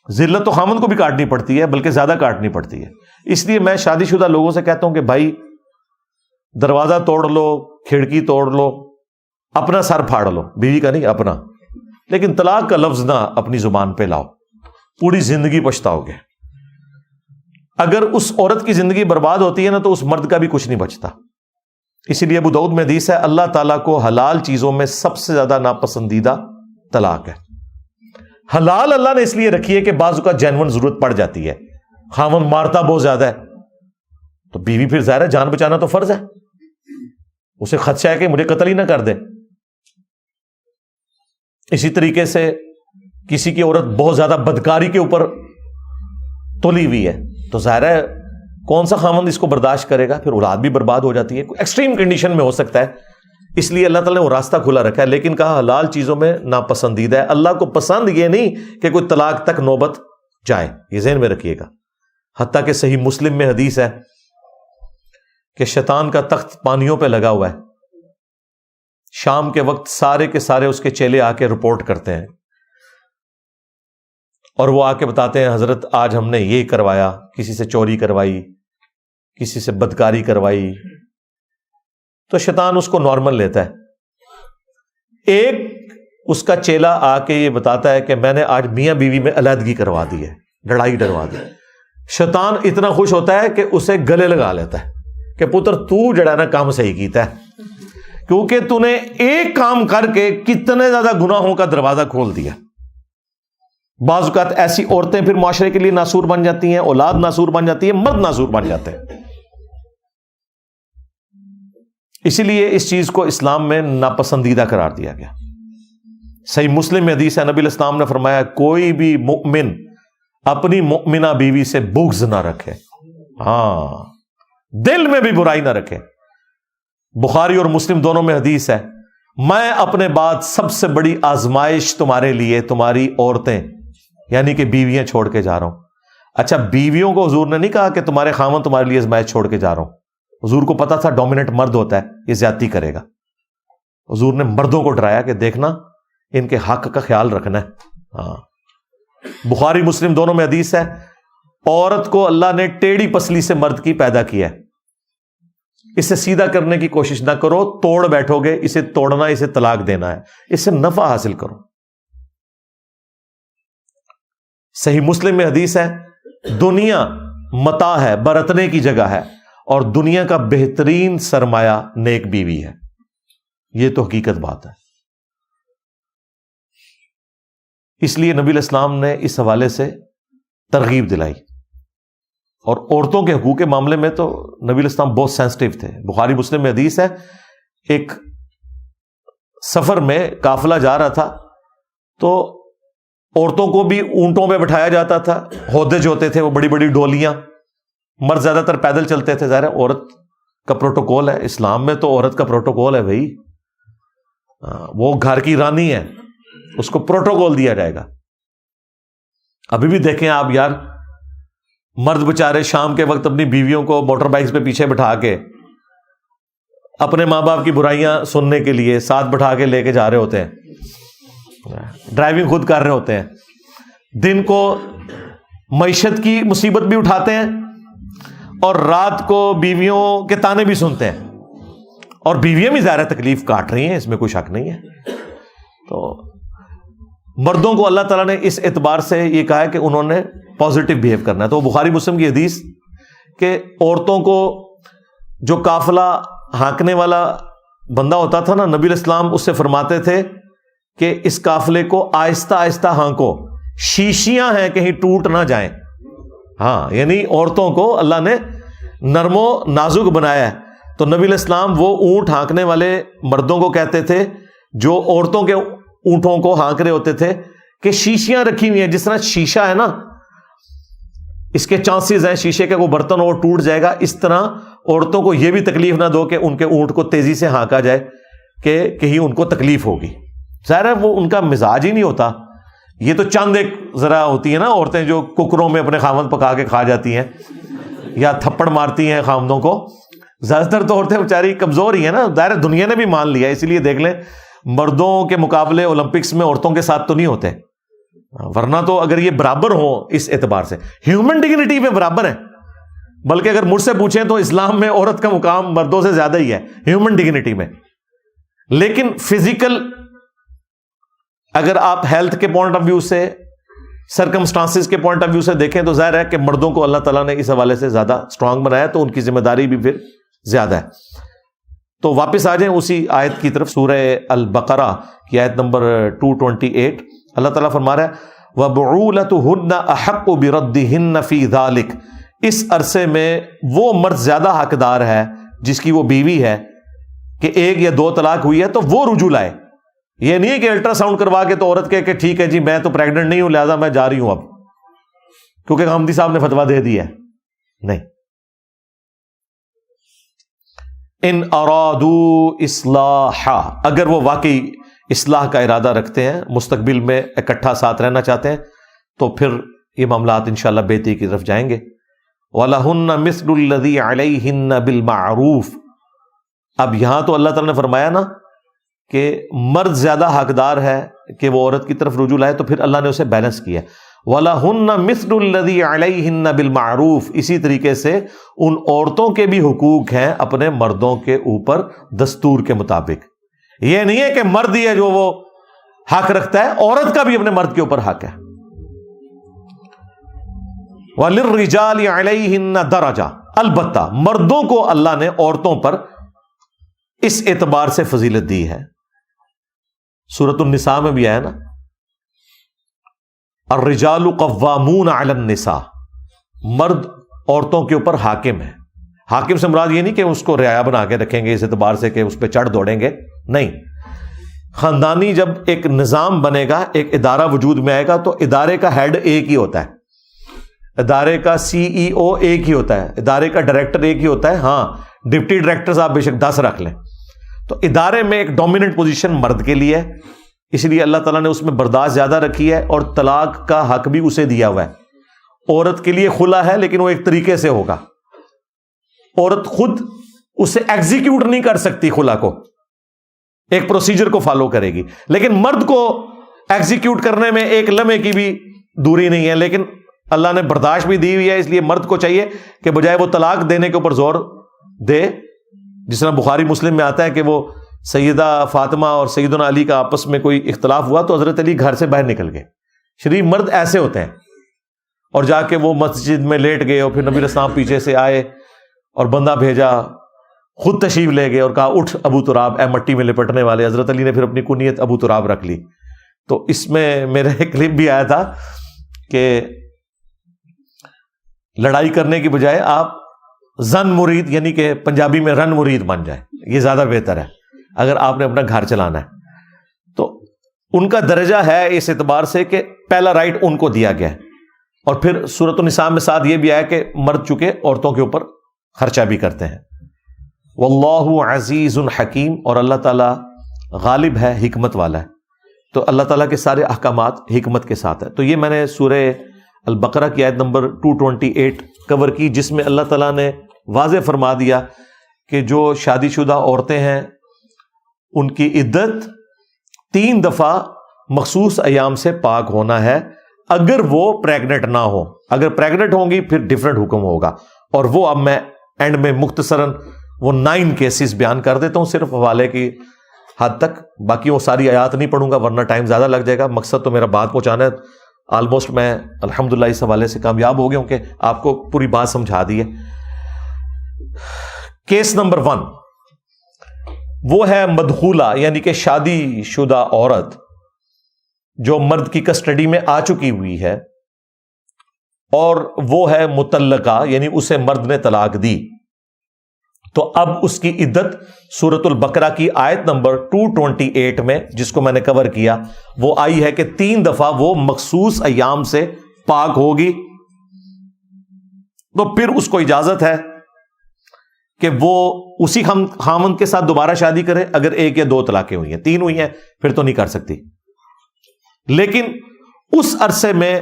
ذلت تو خامند کو بھی کاٹنی پڑتی ہے، بلکہ زیادہ کاٹنی پڑتی ہے. اس لیے میں شادی شدہ لوگوں سے کہتا ہوں کہ بھائی دروازہ توڑ لو، کھڑکی توڑ لو، اپنا سر پھاڑ لو، بیوی کا نہیں اپنا، لیکن طلاق کا لفظ نہ اپنی زبان پہ لاؤ، پوری زندگی پچھتاؤ گے. اگر اس عورت کی زندگی برباد ہوتی ہے نا تو اس مرد کا بھی کچھ نہیں بچتا. اسی لیے ابو داؤد میں حدیث ہے، اللہ تعالیٰ کو حلال چیزوں میں سب سے زیادہ ناپسندیدہ طلاق ہے. حلال اللہ نے اس لیے رکھی ہے کہ بعض کا جینون ضرورت پڑ جاتی ہے، خامن مارتا بہت زیادہ ہے تو بیوی پھر ظاہر ہے جان بچانا تو فرض ہے، اسے خدشہ ہے کہ مجھے قتل ہی نہ کر دے. اسی طریقے سے کسی کی عورت بہت زیادہ بدکاری کے اوپر تلی ہوئی ہے تو ظاہر ہے کون سا خامند اس کو برداشت کرے گا، پھر اولاد بھی برباد ہو جاتی ہے. ایکسٹریم کنڈیشن میں ہو سکتا ہے، اس لیے اللہ تعالیٰ نے وہ راستہ کھلا رکھا ہے، لیکن کہا حلال چیزوں میں ناپسندیدہ ہے. اللہ کو پسند یہ نہیں کہ کوئی طلاق تک نوبت جائے، یہ ذہن میں رکھیے گا. حتیٰ کہ صحیح مسلم میں حدیث ہے کہ شیطان کا تخت پانیوں پہ لگا ہوا ہے، شام کے وقت سارے کے سارے اس کے چیلے آ کے رپورٹ کرتے ہیں اور وہ آ کے بتاتے ہیں حضرت آج ہم نے یہ کروایا، کسی سے چوری کروائی، کسی سے بدکاری کروائی. تو شیطان اس کو نارمل لیتا ہے. ایک اس کا چیلا آ کے یہ بتاتا ہے کہ میں نے آج میاں بیوی میں علیحدگی کروا دی ہے، لڑائی ڈروا دی. شیطان اتنا خوش ہوتا ہے کہ اسے گلے لگا لیتا ہے کہ پتر تو جڑا نا کام صحیح کیتا ہے، کیونکہ تو نے ایک کام کر کے کتنے زیادہ گناہوں کا دروازہ کھول دیا. بعض اوقات ایسی عورتیں پھر معاشرے کے لیے ناسور بن جاتی ہیں، اولاد ناسور بن جاتی ہے، مرد ناسور بن جاتے ہیں. اسی لیے اس چیز کو اسلام میں ناپسندیدہ قرار دیا گیا. صحیح مسلم میں حدیث ہے، نبی الاسلام نے فرمایا کوئی بھی مؤمن اپنی مؤمنہ بیوی سے بغض نہ رکھے، ہاں دل میں بھی برائی نہ رکھے. بخاری اور مسلم دونوں میں حدیث ہے، میں اپنے بعد سب سے بڑی آزمائش تمہارے لیے تمہاری عورتیں یعنی کہ بیویاں چھوڑ کے جا رہا ہوں. اچھا بیویوں کو حضور نے نہیں کہا کہ تمہارے خامن تمہارے لیے آزمائش چھوڑ کے جا رہا ہوں. حضور کو پتا تھا ڈومیننٹ مرد ہوتا ہے یہ زیادتی کرے گا. حضور نے مردوں کو ڈرایا کہ دیکھنا ان کے حق کا خیال رکھنا ہے. ہاں بخاری مسلم دونوں میں حدیث ہے، عورت کو اللہ نے ٹیڑھی پسلی سے مرد کی پیدا کیا ہے، اسے سیدھا کرنے کی کوشش نہ کرو، توڑ بیٹھو گے، اسے توڑنا، اسے طلاق دینا ہے، اس سے نفع حاصل کرو. صحیح مسلم میں حدیث ہے، دنیا متاع ہے، برتنے کی جگہ ہے، اور دنیا کا بہترین سرمایہ نیک بیوی ہے. یہ تو حقیقت بات ہے. اس لیے نبی الاسلام نے اس حوالے سے ترغیب دلائی. اور عورتوں کے حقوق کے معاملے میں تو نبی الاسلام بہت سینسٹیو تھے. بخاری مسلم میں حدیث ہے، ایک سفر میں قافلہ جا رہا تھا تو عورتوں کو بھی اونٹوں پہ بٹھایا جاتا تھا، ہودج ہوتے تھے وہ بڑی بڑی ڈولیاں، مرد زیادہ تر پیدل چلتے تھے. ظاہر ہے عورت کا پروٹوکول ہے، اسلام میں تو عورت کا پروٹوکول ہے بھائی، وہ گھر کی رانی ہے، اس کو پروٹوکول دیا جائے گا. ابھی بھی دیکھیں آپ یار، مرد بچارے شام کے وقت اپنی بیویوں کو موٹر بائکس پہ پیچھے بٹھا کے اپنے ماں باپ کی برائیاں سننے کے لیے ساتھ بٹھا کے لے کے جا رہے ہوتے ہیں، ڈرائیونگ خود کر رہے ہوتے ہیں. دن کو معیشت کی مصیبت بھی اٹھاتے ہیں اور رات کو بیویوں کے تانے بھی سنتے ہیں، اور بیویاں بھی ظاہر تکلیف کاٹ رہی ہیں، اس میں کوئی شک نہیں ہے. تو مردوں کو اللہ تعالیٰ نے اس اعتبار سے یہ کہا ہے کہ انہوں نے پازیٹیو بہیو کرنا ہے. تو بخاری مسلم کی حدیث کہ عورتوں کو جو قافلہ ہانکنے والا بندہ ہوتا تھا نا، نبی علیہ السلام اس سے فرماتے تھے کہ اس قافلے کو آہستہ آہستہ ہانکو، شیشیاں ہیں کہیں ٹوٹ نہ جائیں. ہاں، یعنی عورتوں کو اللہ نے نرم و نازک بنایا ہے. تو نبی علیہ السلام وہ اونٹ ہانکنے والے مردوں کو کہتے تھے جو عورتوں کے اونٹوں کو ہانک رہے ہوتے تھے کہ شیشیاں رکھی ہوئی ہیں، جس طرح شیشہ ہے نا، اس کے چانسز ہیں شیشے کا کوئی برتن اور ٹوٹ جائے گا، اس طرح عورتوں کو یہ بھی تکلیف نہ دو کہ ان کے اونٹ کو تیزی سے ہانکا جائے کہ کہیں ان کو تکلیف ہوگی. ظاہر ہے وہ ان کا مزاج ہی نہیں ہوتا. یہ تو چند ایک ذرا ہوتی ہیں نا عورتیں جو ککروں میں اپنے خامند پکا کے کھا جاتی ہیں یا تھپڑ مارتی ہیں خامدوں کو. زیادہ تر تو عورتیں بیچاری کمزور ہی ہیں نا، ظاہر دنیا نے بھی مان لیا. اسی لیے دیکھ لیں مردوں کے مقابلے اولمپکس میں عورتوں کے ساتھ تو نہیں ہوتے، ورنہ تو اگر یہ برابر ہو اس اعتبار سے ہیومن ڈگنیٹی میں برابر ہیں. بلکہ اگر مجھ سے پوچھیں تو اسلام میں عورت کا مقام مردوں سے زیادہ ہی ہے ہیومن ڈگنیٹی میں. لیکن فزیکل اگر آپ ہیلتھ کے پوائنٹ آف ویو سے، سرکمسٹانسز کے پوائنٹ آف ویو سے دیکھیں تو ظاہر ہے کہ مردوں کو اللہ تعالیٰ نے اس حوالے سے زیادہ اسٹرانگ بنایا، تو ان کی ذمہ داری بھی پھر زیادہ ہے. تو واپس آ جائیں اسی آیت کی طرف، سورہ البقرہ کی آیت نمبر 228. اللہ تعالیٰ فرما رہا ہے وَبُعُولَتُهُنَّ أَحَقُّ بِرَدِّهِنَّ فِي ذَلِكَ، اس عرصے میں وہ مرد زیادہ حقدار ہے جس کی وہ بیوی ہے کہ ایک یا دو طلاق ہوئی ہے تو وہ رجوع لائے. یہ نہیں ہے کہ الٹرا ساؤنڈ کروا کے تو عورت کہے کہ ٹھیک ہے جی میں تو پریگننٹ نہیں ہوں لہذا میں جا رہی ہوں اب کیونکہ غامدی صاحب نے فتویٰ دے دیا ہے. نہیں، ان ارادوا اصلاحا، اگر وہ واقعی اصلاح کا ارادہ رکھتے ہیں، مستقبل میں اکٹھا ساتھ رہنا چاہتے ہیں، تو پھر یہ معاملات انشاءاللہ بہتری کی طرف جائیں گے. وَلَهُنَّ مِثْلُ الَّذِي عَلَيْهِنَّ بِالْمَعْرُوفِ. اب یہاں تو اللہ تعالیٰ نے فرمایا نا کہ مرد زیادہ حقدار ہے کہ وہ عورت کی طرف رجوع لائے، تو پھر اللہ نے اسے بیلنس کیا. وَلَهُنَّ مِثْلُ الَّذِي عَلَيْهِنَّ بِالْمَعْرُوفِ. اسی طریقے سے ان عورتوں کے بھی حقوق ہیں اپنے مردوں کے اوپر دستور کے مطابق. یہ نہیں ہے کہ مرد ہی ہے جو وہ حق رکھتا ہے، عورت کا بھی اپنے مرد کے اوپر حق ہے. وَلِلرِّجَالِ عَلَيْهِنَّ دَرَجَةٌ، البتہ مردوں کو اللہ نے عورتوں پر اس اعتبار سے فضیلت دی ہے. سورۃ النساء میں بھی آیا نا الرجال قوامون علی النساء، مرد عورتوں کے اوپر حاکم ہے. حاکم سے مراد یہ نہیں کہ اس کو رعایا بنا کے رکھیں گے اس اعتبار سے کہ اس پہ چڑھ دوڑیں گے، نہیں. خاندانی جب ایک نظام بنے گا، ایک ادارہ وجود میں آئے گا تو ادارے کا ہیڈ ایک ہی ہوتا ہے، ادارے کا سی ای او ایک ہی ہوتا ہے، ادارے کا ڈائریکٹر ایک ہی ہوتا ہے. ہاں ڈپٹی ڈائریکٹرز آپ بے شک 10 رکھ لیں. تو ادارے میں ایک ڈومیننٹ پوزیشن مرد کے لیے ہے، اس لیے اللہ تعالیٰ نے اس میں برداشت زیادہ رکھی ہے اور طلاق کا حق بھی اسے دیا ہوا ہے. عورت کے لیے خلا ہے لیکن وہ ایک طریقے سے ہوگا، عورت خود اسے ایگزیکیوٹ نہیں کر سکتی، خلا کو ایک پروسیجر کو فالو کرے گی، لیکن مرد کو ایگزیکیوٹ کرنے میں ایک لمحے کی بھی دوری نہیں ہے. لیکن اللہ نے برداشت بھی دی ہوئی ہے، اس لیے مرد کو چاہیے کہ بجائے وہ طلاق دینے کے اوپر زور دے، جس طرح بخاری مسلم میں آتا ہے کہ وہ سیدہ فاطمہ اور سیدنا علی کا آپس میں کوئی اختلاف ہوا تو حضرت علی گھر سے باہر نکل گئے. شریف مرد ایسے ہوتے ہیں. اور جا کے وہ مسجد میں لیٹ گئے اور پھر نبی علیہ السلام پیچھے سے آئے اور بندہ بھیجا، خود تشریف لے گئے اور کہا اٹھ ابو تراب، اے مٹی میں لپٹنے والے. حضرت علی نے پھر اپنی کنیت ابو تراب رکھ لی. تو اس میں میرا ایک کلپ بھی آیا تھا کہ لڑائی کرنے کی بجائے آپ زن مرید، یعنی کہ پنجابی میں رن مرید بن جائے، یہ زیادہ بہتر ہے اگر آپ نے اپنا گھر چلانا ہے. تو ان کا درجہ ہے اس اعتبار سے کہ پہلا رائٹ ان کو دیا گیا ہے. اور پھر سورۃ النساء میں ساتھ یہ بھی آیا کہ مرد چکے عورتوں کے اوپر خرچہ بھی کرتے ہیں. واللہ عزیز حکیم، اور اللہ تعالیٰ غالب ہے، حکمت والا ہے. تو اللہ تعالیٰ کے سارے احکامات حکمت کے ساتھ ہے. تو یہ میں نے سورہ البقرہ کی آیت نمبر 228 کور کی، جس میں اللہ تعالیٰ نے واضح فرما دیا کہ جو شادی شدہ عورتیں ہیں ان کی عدت 3 دفعہ مخصوص ایام سے پاک ہونا ہے، اگر وہ پریگنٹ نہ ہو. اگر پریگنٹ ہوں گی پھر ڈیفرنٹ حکم ہوگا. اور وہ اب میں اینڈ میں مختصراً وہ 9 کیسز بیان کر دیتا ہوں صرف حوالے کی حد تک. باقی وہ ساری آیات نہیں پڑھوں گا ورنہ ٹائم زیادہ لگ جائے گا. مقصد تو میرا بات پہنچانا ہے. آلموسٹ میں الحمدللہ اس حوالے سے کامیاب ہو گیا ہوں کہ آپ کو پوری بات سمجھا دی ہے. کیس نمبر 1 وہ ہے مدخولہ، یعنی کہ شادی شدہ عورت جو مرد کی کسٹڈی میں آ چکی ہوئی ہے اور وہ ہے مطلقہ، یعنی اسے مرد نے طلاق دی. تو اب اس کی عدت سورۃ البقرہ کی آیت نمبر 228 میں، جس کو میں نے کور کیا، وہ آئی ہے کہ 3 دفعہ وہ مخصوص ایام سے پاک ہوگی. تو پھر اس کو اجازت ہے کہ وہ اسی خامند کے ساتھ دوبارہ شادی کرے. اگر 1 یا 2 طلاقیں ہوئی ہیں، 3 ہوئی ہیں پھر تو نہیں کر سکتی. لیکن اس عرصے میں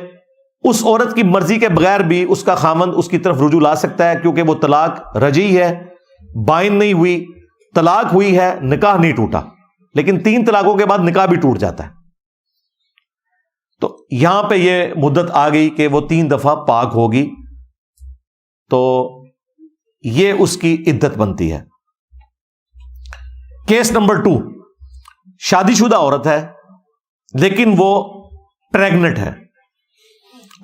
اس عورت کی مرضی کے بغیر بھی اس کا خامند اس کی طرف رجوع لا سکتا ہے، کیونکہ وہ طلاق رجعی ہے، بائن نہیں ہوئی، طلاق ہوئی ہے، نکاح نہیں ٹوٹا. لیکن 3 طلاقوں کے بعد نکاح بھی ٹوٹ جاتا ہے. تو یہاں پہ یہ مدت آ گئی کہ وہ 3 دفعہ پاک ہوگی، تو یہ اس کی عدت بنتی ہے. کیس نمبر 2 شادی شدہ عورت ہے لیکن وہ پریگنٹ ہے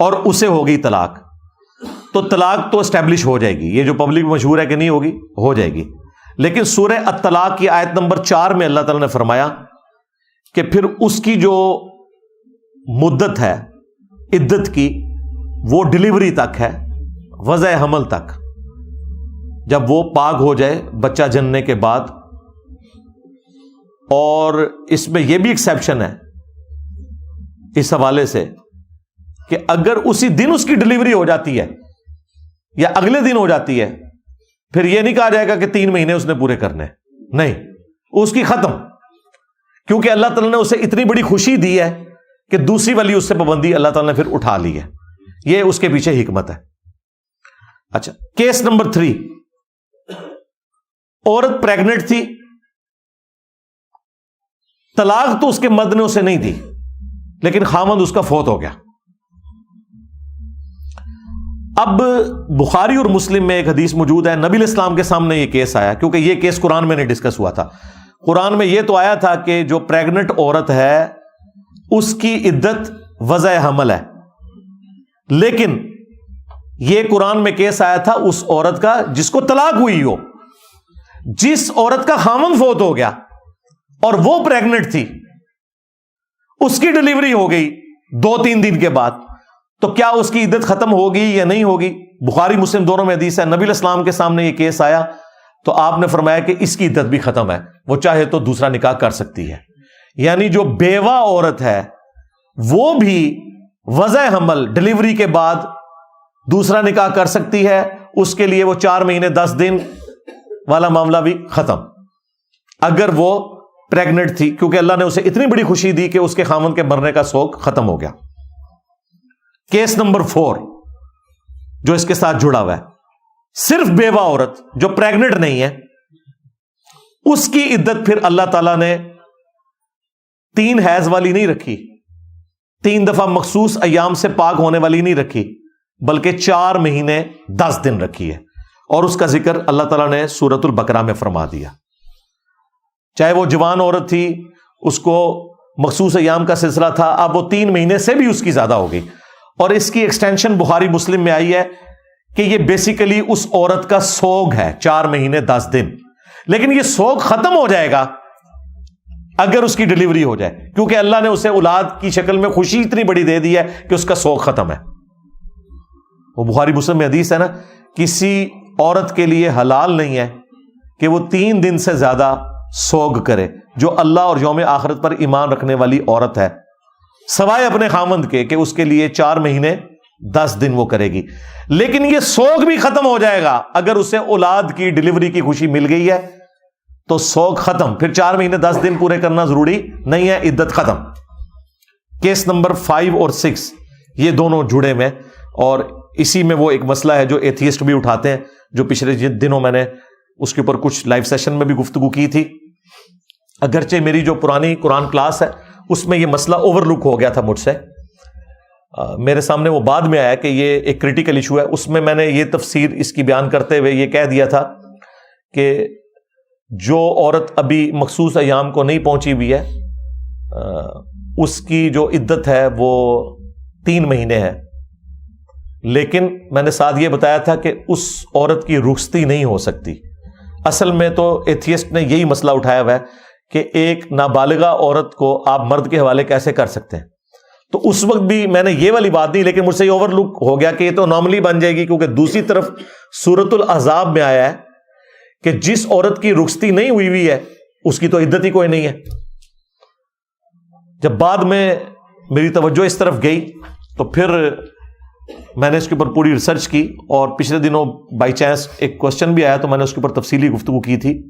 اور اسے ہو گئی طلاق. تو طلاق تو اسٹیبلش ہو جائے گی، یہ جو پبلک میں مشہور ہے کہ نہیں ہوگی، ہو جائے گی. لیکن سورہ الطلاق کی آیت نمبر 4 میں اللہ تعالیٰ نے فرمایا کہ پھر اس کی جو مدت ہے عدت کی وہ ڈیلیوری تک ہے، وضع حمل تک. جب وہ پاک ہو جائے بچہ جننے کے بعد. اور اس میں یہ بھی ایکسیپشن ہے اس حوالے سے کہ اگر اسی دن اس کی ڈیلیوری ہو جاتی ہے یا اگلے دن ہو جاتی ہے، پھر یہ نہیں کہا جائے گا کہ 3 مہینے اس نے پورے کرنے، نہیں، اس کی ختم. کیونکہ اللہ تعالیٰ نے اسے اتنی بڑی خوشی دی ہے کہ دوسری والی اس سے پابندی اللہ تعالیٰ نے پھر اٹھا لی ہے. یہ اس کے پیچھے حکمت ہے. اچھا، کیس نمبر 3 عورت پریگنٹ تھی، طلاق تو اس کے مرد نے اسے نہیں دی، لیکن خامند اس کا فوت ہو گیا. اب بخاری اور مسلم میں ایک حدیث موجود ہے، نبی علیہ السلام کے سامنے یہ کیس آیا، کیونکہ یہ کیس قرآن میں نہیں ڈسکس ہوا تھا. قرآن میں یہ تو آیا تھا کہ جو پریگنٹ عورت ہے اس کی عدت وضع حمل ہے. لیکن یہ قرآن میں کیس آیا تھا اس عورت کا جس کو طلاق ہوئی ہو. جس عورت کا خامند فوت ہو گیا اور وہ پریگنٹ تھی، اس کی ڈیلیوری ہو گئی 2-3 دن کے بعد، تو کیا اس کی عدت ختم ہوگی یا نہیں ہوگی؟ بخاری مسلم دونوں میں حدیث ہے. نبی علیہ السلام کے سامنے یہ کیس آیا تو آپ نے فرمایا کہ اس کی عدت بھی ختم ہے، وہ چاہے تو دوسرا نکاح کر سکتی ہے. یعنی جو بیوہ عورت ہے وہ بھی وضع حمل ڈیلیوری کے بعد دوسرا نکاح کر سکتی ہے. اس کے لیے وہ 4 مہینے 10 دن والا معاملہ بھی ختم، اگر وہ پریگنٹ تھی، کیونکہ اللہ نے اسے اتنی بڑی خوشی دی کہ اس کے خامن کے مرنے کا شوق ختم ہو گیا. کیس نمبر 4 جو اس کے ساتھ جڑا ہوا ہے، صرف بیوہ عورت جو پریگنٹ نہیں ہے، اس کی عدت پھر اللہ تعالیٰ نے 3 حیض والی نہیں رکھی، 3 دفعہ مخصوص ایام سے پاک ہونے والی نہیں رکھی، بلکہ 4 مہینے 10 دن رکھی ہے. اور اس کا ذکر اللہ تعالیٰ نے سورۃ البقرہ میں فرما دیا. چاہے وہ جوان عورت تھی، اس کو مخصوص ایام کا سلسلہ تھا، اب وہ 3 مہینے سے بھی اس کی زیادہ ہو گئی. اور اس کی ایکسٹینشن بخاری مسلم میں آئی ہے کہ یہ بیسیکلی اس عورت کا سوگ ہے 4 مہینے 10 دن. لیکن یہ سوگ ختم ہو جائے گا اگر اس کی ڈیلیوری ہو جائے، کیونکہ اللہ نے اسے اولاد کی شکل میں خوشی اتنی بڑی دے دی ہے کہ اس کا سوگ ختم ہے. وہ بخاری مسلم میں حدیث ہے نا، کسی عورت کے لیے حلال نہیں ہے کہ وہ 3 دن سے زیادہ سوگ کرے. جو اللہ اور یوم آخرت پر ایمان رکھنے والی عورت ہے سوائے اپنے خامند کے کہ اس کے لیے 4 مہینے 10 دن وہ کرے گی. لیکن یہ سوگ بھی ختم ہو جائے گا اگر اسے اولاد کی ڈلیوری کی خوشی مل گئی ہے تو سوگ ختم, پھر 4 مہینے 10 دن پورے کرنا ضروری نہیں ہے, عدت ختم. کیس نمبر 5 اور 6 یہ دونوں جڑے میں, اور اسی میں وہ ایک مسئلہ ہے جو ایتھیسٹ بھی اٹھاتے ہیں, جو پچھلے دنوں میں نے اس کے اوپر کچھ لائیو سیشن میں بھی گفتگو کی تھی. اگرچہ میری جو پرانی قرآن کلاس ہے اس میں یہ مسئلہ اوور لک ہو گیا تھا مجھ سے, میرے سامنے وہ بعد میں آیا کہ یہ ایک کریٹیکل ایشو ہے. اس میں نے یہ تفسیر اس کی بیان کرتے ہوئے یہ کہہ دیا تھا کہ جو عورت ابھی مخصوص ایام کو نہیں پہنچی ہوئی ہے اس کی جو عدت ہے وہ 3 مہینے ہے. لیکن میں نے ساتھ یہ بتایا تھا کہ اس عورت کی رخصتی نہیں ہو سکتی. اصل میں تو ایتھیسٹ نے یہی مسئلہ اٹھایا ہوا ہے کہ ایک نابالغہ عورت کو آپ مرد کے حوالے کیسے کر سکتے ہیں. تو اس وقت بھی میں نے یہ والی بات نہیں, لیکن مجھ سے یہ اوور لک ہو گیا کہ یہ تو نارملی بن جائے گی, کیونکہ دوسری طرف سورۃ الاحزاب میں آیا ہے کہ جس عورت کی رخصتی نہیں ہوئی ہے اس کی تو عدت ہی کوئی نہیں ہے. جب بعد میں میری توجہ اس طرف گئی تو پھر میں نے اس کے اوپر پوری ریسرچ کی, اور پچھلے دنوں بائی چانس ایک کوشچن بھی آیا تو میں نے اس کے اوپر تفصیلی گفتگو کی تھی.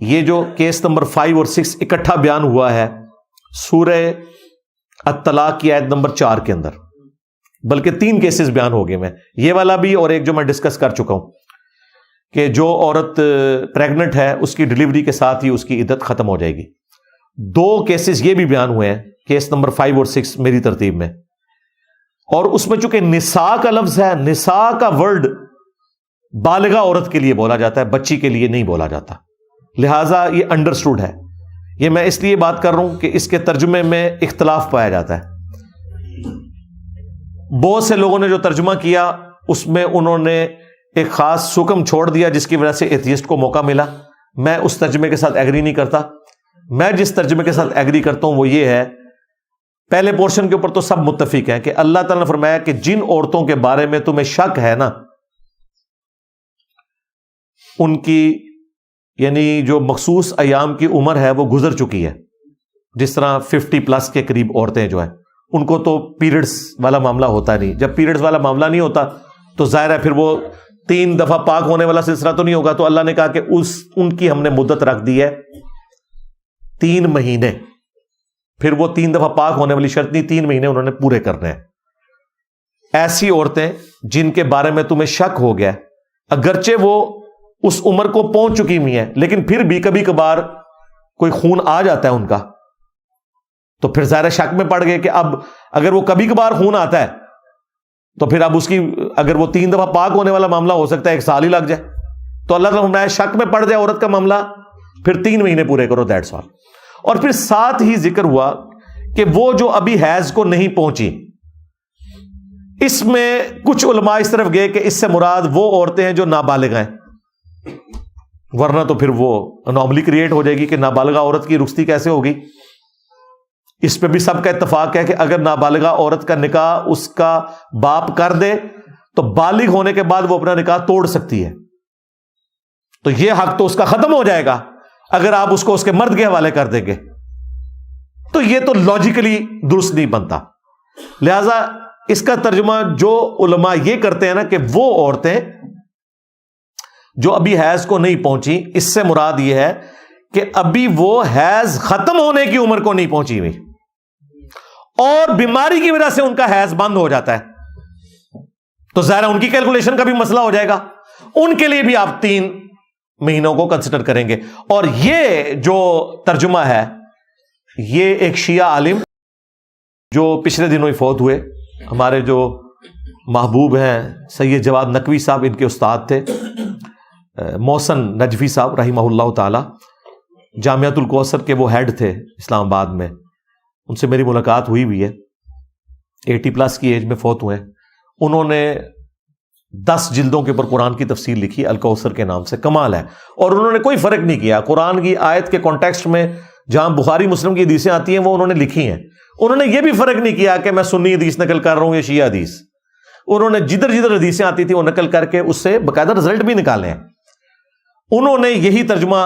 یہ جو کیس نمبر 5 اور 6 اکٹھا بیان ہوا ہے سورہ الطلاق کی آیت نمبر 4 کے اندر, بلکہ 3 کیسز بیان ہو گئے میں, یہ والا بھی اور ایک جو میں ڈسکس کر چکا ہوں کہ جو عورت پریگننٹ ہے اس کی ڈلیوری کے ساتھ ہی اس کی عدت ختم ہو جائے گی. 2 کیسز یہ بھی بیان ہوئے ہیں کیس نمبر 5 اور 6 میری ترتیب میں, اور اس میں چونکہ نساء کا لفظ ہے, نساء کا ورڈ بالغہ عورت کے لیے بولا جاتا ہے, بچی کے لیے نہیں بولا جاتا, لہٰذا یہ انڈرسٹوڈ ہے. یہ میں اس لیے بات کر رہا ہوں کہ اس کے ترجمے میں اختلاف پایا جاتا ہے. بہت سے لوگوں نے جو ترجمہ کیا اس میں انہوں نے ایک خاص حکم چھوڑ دیا جس کی وجہ سے ایتھیسٹ کو موقع ملا. میں اس ترجمے کے ساتھ ایگری نہیں کرتا. میں جس ترجمے کے ساتھ ایگری کرتا ہوں وہ یہ ہے, پہلے پورشن کے اوپر تو سب متفق ہیں کہ اللہ تعالیٰ نے فرمایا کہ جن عورتوں کے بارے میں تمہیں شک ہے نا, ان کی یعنی جو مخصوص ایام کی عمر ہے وہ گزر چکی ہے, جس طرح 50+ کے قریب عورتیں جو ہیں ان کو تو پیریڈز والا معاملہ ہوتا نہیں. جب پیریڈز والا معاملہ نہیں ہوتا تو ظاہر ہے پھر وہ 3 دفعہ پاک ہونے والا سلسلہ تو نہیں ہوگا, تو اللہ نے کہا کہ ان کی ہم نے مدت رکھ دی ہے 3 مہینے. پھر وہ 3 دفعہ پاک ہونے والی شرط نہیں, 3 مہینے انہوں نے پورے کرنے ہیں. ایسی عورتیں جن کے بارے میں تمہیں شک ہو گیا, اگرچہ وہ اس عمر کو پہنچ چکی ہوئی ہیں لیکن پھر بھی کبھی کبھار کوئی خون آ جاتا ہے ان کا, تو پھر ظاہر شک میں پڑ گئے کہ اب اگر وہ کبھی کبھار خون آتا ہے تو پھر اب اس کی اگر وہ 3 دفعہ پاک ہونے والا معاملہ ہو سکتا ہے 1 سال ہی لگ جائے. تو اللہ کا فرمایا شک میں پڑ جائے عورت کا معاملہ پھر 3 مہینے پورے کرو, دیٹس آل. اور پھر ساتھ ہی ذکر ہوا کہ وہ جو ابھی حیض کو نہیں پہنچی, اس میں کچھ علماء اس طرف گئے کہ اس سے مراد وہ عورتیں ہیں جو نابالغ ہیں, ورنہ تو پھر وہ انوملی کریٹ ہو جائے گی کہ نابالغہ عورت کی رخصتی کیسے ہوگی. اس پہ بھی سب کا اتفاق ہے کہ اگر نابالغہ عورت کا نکاح اس کا باپ کر دے تو بالغ ہونے کے بعد وہ اپنا نکاح توڑ سکتی ہے, تو یہ حق تو اس کا ختم ہو جائے گا اگر آپ اس کو اس کے مرد کے حوالے کر دیں گے. تو یہ تو لاجیکلی درست نہیں بنتا. لہذا اس کا ترجمہ جو علماء یہ کرتے ہیں نا کہ وہ عورتیں جو ابھی حیض کو نہیں پہنچی, اس سے مراد یہ ہے کہ ابھی وہ حیض ختم ہونے کی عمر کو نہیں پہنچی ہوئی اور بیماری کی وجہ سے ان کا حیض بند ہو جاتا ہے, تو ظاہر ان کی کیلکولیشن کا بھی مسئلہ ہو جائے گا. ان کے لیے بھی آپ 3 مہینوں کو کنسیڈر کریں گے. اور یہ جو ترجمہ ہے یہ ایک شیعہ عالم جو پچھلے دنوں ہی فوت ہوئے, ہمارے جو محبوب ہیں سید جواد نقوی صاحب, ان کے استاد تھے محسن نجفی صاحب رحمہ اللہ تعالی, جامعۃ الکوثر کے وہ ہیڈ تھے اسلام آباد میں. ان سے میری ملاقات ہوئی ہے, 80+ کی ایج میں فوت ہوئے. انہوں نے 10 جلدوں کے اوپر قرآن کی تفسیر لکھی الکوثر کے نام سے, کمال ہے. اور انہوں نے کوئی فرق نہیں کیا قرآن کی آیت کے کانٹیکسٹ میں, جہاں بخاری مسلم کی حدیثیں آتی ہیں وہ انہوں نے لکھی ہیں. انہوں نے یہ بھی فرق نہیں کیا کہ میں سنی حدیث نقل کر رہا ہوں یا شیعہ حدیث. انہوں نے جدھر جدھر حدیثیں آتی تھی وہ نقل کر کے اس سے باقاعدہ رزلٹ بھی نکالے ہیں. انہوں نے یہی ترجمہ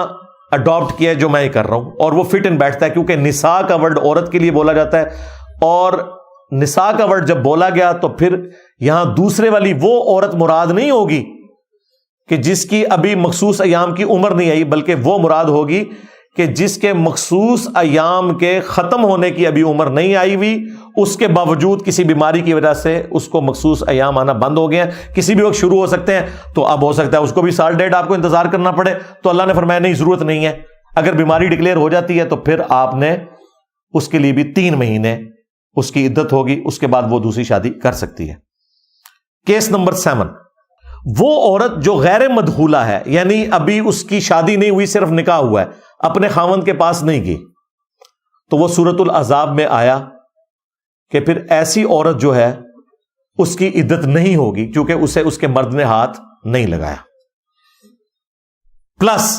اڈاپٹ کیا ہے جو میں یہ کر رہا ہوں, اور وہ فٹ ان بیٹھتا ہے کیونکہ نساء کا ورڈ عورت کے لیے بولا جاتا ہے اور نساء کا ورڈ جب بولا گیا تو پھر یہاں دوسرے والی وہ عورت مراد نہیں ہوگی کہ جس کی ابھی مخصوص ایام کی عمر نہیں آئی، بلکہ وہ مراد ہوگی کہ جس کے مخصوص ایام کے ختم ہونے کی ابھی عمر نہیں آئی ہوئی، اس کے باوجود کسی بیماری کی وجہ سے اس کو مخصوص ایام آنا بند ہو گئے ہیں، کسی بھی وقت شروع ہو سکتے ہیں، تو اب ہو سکتا ہے اس کو بھی سال ڈیڑھ آپ کو انتظار کرنا پڑے، تو اللہ نے فرمایا نہیں، ضرورت نہیں ہے۔ اگر بیماری ڈکلیئر ہو جاتی ہے تو پھر آپ نے اس کے لیے بھی 3 مہینے اس کی عدت ہوگی، اس کے بعد وہ دوسری شادی کر سکتی ہے۔ کیس نمبر 7، وہ عورت جو غیر مدخولہ ہے، یعنی ابھی اس کی شادی نہیں ہوئی، صرف نکاح ہوا ہے، اپنے خاوند کے پاس نہیں گئی، تو وہ سورۃ الاحزاب میں آیا کہ پھر ایسی عورت جو ہے اس کی عدت نہیں ہوگی کیونکہ اسے اس کے مرد نے ہاتھ نہیں لگایا۔ پلس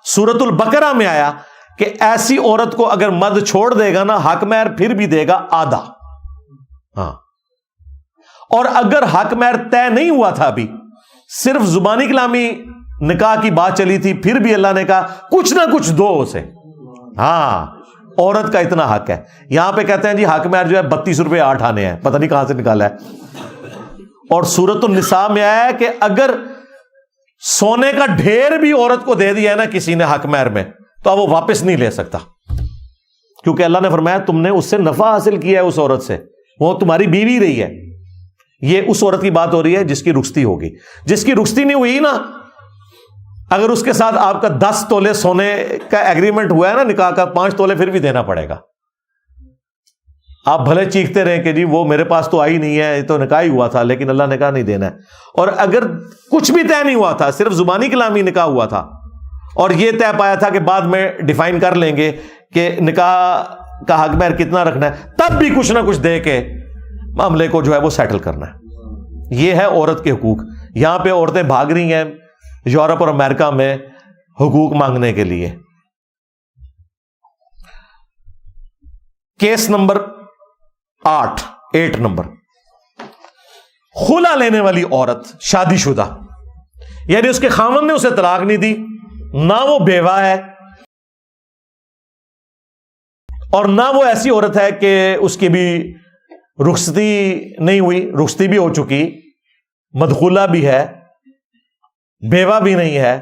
سورۃ البقرہ میں آیا کہ ایسی عورت کو اگر مرد چھوڑ دے گا نا، حق مہر پھر بھی دے گا آدھا۔ ہاں، اور اگر حق مہر طے نہیں ہوا تھا، ابھی صرف زبانی کلامی نکاح کی بات چلی تھی، پھر بھی اللہ نے کہا کچھ نہ کچھ دو اسے۔ ہاں، عورت کا اتنا حق ہے۔ یہاں پہ کہتے ہیں جی حق مہر جو ہے 32 روپے 8 آنے ہیں، پتہ نہیں کہاں سے نکالا ہے۔ اور سورۃ النساء میں آیا ہے کہ اگر سونے کا ڈھیر بھی عورت کو دے دیا ہے نا کسی نے حق مہر میں، تو اب وہ واپس نہیں لے سکتا، کیونکہ اللہ نے فرمایا تم نے اس سے نفع حاصل کیا ہے، اس عورت سے، وہ تمہاری بیوی رہی ہے۔ یہ اس عورت کی بات ہو رہی ہے جس کی رخصتی ہوگی۔ جس کی رخصتی نہیں ہوئی نا، اگر اس کے ساتھ آپ کا 10 تولے سونے کا ایگریمنٹ ہوا ہے نا نکاح کا، 5 تولے پھر بھی دینا پڑے گا۔ آپ بھلے چیختے رہیں کہ جی وہ میرے پاس تو آئی نہیں ہے، یہ تو نکاح ہی ہوا تھا، لیکن اللہ نے کہا نہیں دینا ہے۔ اور اگر کچھ بھی طے نہیں ہوا تھا، صرف زبانی کلامی نکاح ہوا تھا، اور یہ طے پایا تھا کہ بعد میں ڈیفائن کر لیں گے کہ نکاح کا حق مہر کتنا رکھنا ہے، تب بھی کچھ نہ کچھ دے کے معاملے کو جو ہے وہ سیٹل کرنا ہے۔ یہ ہے عورت کے حقوق۔ یہاں پہ عورتیں بھاگ رہی ہیں یورپ اور امریکہ میں حقوق مانگنے کے لیے۔ کیس نمبر 8 نمبر، خلا لینے والی عورت شادی شدہ، یعنی اس کے خاوند نے اسے طلاق نہیں دی، نہ وہ بیوہ ہے اور نہ وہ ایسی عورت ہے کہ اس کی بھی رخصتی نہیں ہوئی، رخصتی بھی ہو چکی، مدخولہ بھی ہے، بیوہ بھی نہیں ہے،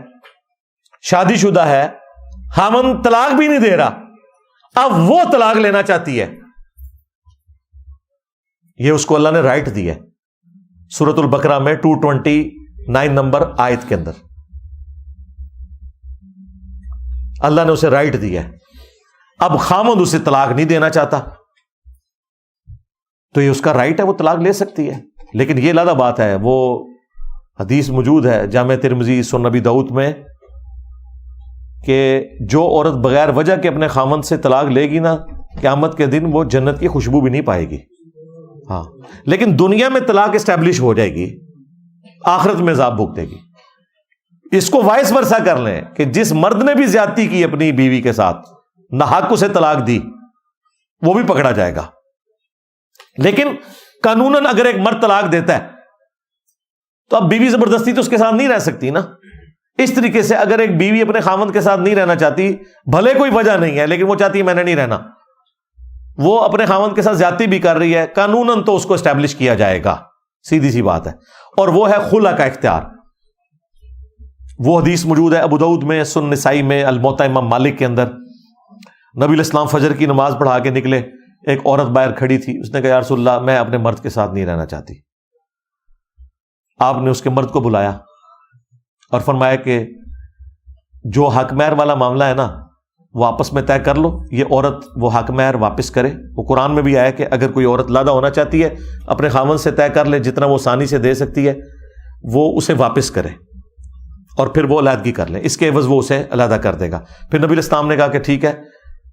شادی شدہ ہے، خاوند طلاق بھی نہیں دے رہا، اب وہ طلاق لینا چاہتی ہے۔ یہ اس کو اللہ نے رائٹ دی ہے سورۃ البقرہ میں 229 نمبر آیت کے اندر، اللہ نے اسے رائٹ دی ہے۔ اب خاوند اسے طلاق نہیں دینا چاہتا تو یہ اس کا رائٹ ہے، وہ طلاق لے سکتی ہے، لیکن یہ علیحدہ بات ہے۔ وہ حدیث موجود ہے جامع ترمذی سنن نبی داؤد میں کہ جو عورت بغیر وجہ کے اپنے خاوند سے طلاق لے گی نا، قیامت کے دن وہ جنت کی خوشبو بھی نہیں پائے گی۔ ہاں، لیکن دنیا میں طلاق اسٹیبلش ہو جائے گی، آخرت میں عذاب بھگتے گی۔ اس کو وائس ورسا کر لیں کہ جس مرد نے بھی زیادتی کی اپنی بیوی کے ساتھ، ناحق اسے طلاق دی، وہ بھی پکڑا جائے گا۔ لیکن قانوناً اگر ایک مرد طلاق دیتا ہے تو اب بیوی زبردستی تو اس کے ساتھ نہیں رہ سکتی نا۔ اس طریقے سے اگر ایک بیوی اپنے خاوند کے ساتھ نہیں رہنا چاہتی، بھلے کوئی وجہ نہیں ہے لیکن وہ چاہتی ہے میں نے نہیں رہنا، وہ اپنے خاوند کے ساتھ زیادتی بھی کر رہی ہے، قانوناً تو اس کو اسٹیبلش کیا جائے گا، سیدھی سی بات ہے۔ اور وہ ہے خلا کا اختیار۔ وہ حدیث موجود ہے ابو داؤد میں، سنن نسائی میں، الموطا امام مالک کے اندر۔ نبی علیہ السلام فجر کی نماز پڑھا کے نکلے، ایک عورت باہر کھڑی تھی، اس نے کہا یا رسول اللہ میں اپنے مرد کے ساتھ نہیں رہنا چاہتی۔ آپ نے اس کے مرد کو بلایا اور فرمایا کہ جو حق مہر والا معاملہ ہے نا وہ آپس میں طے کر لو، یہ عورت وہ حق مہر واپس کرے۔ وہ قرآن میں بھی آیا کہ اگر کوئی عورت علیحدہ ہونا چاہتی ہے اپنے خاوند سے طے کر لے، جتنا وہ آسانی سے دے سکتی ہے وہ اسے واپس کرے اور پھر وہ علیحدگی کر لے، اس کے عوض وہ اسے علیحدہ کر دے گا۔ پھر نبی علیہ السلام نے کہا کہ ٹھیک ہے،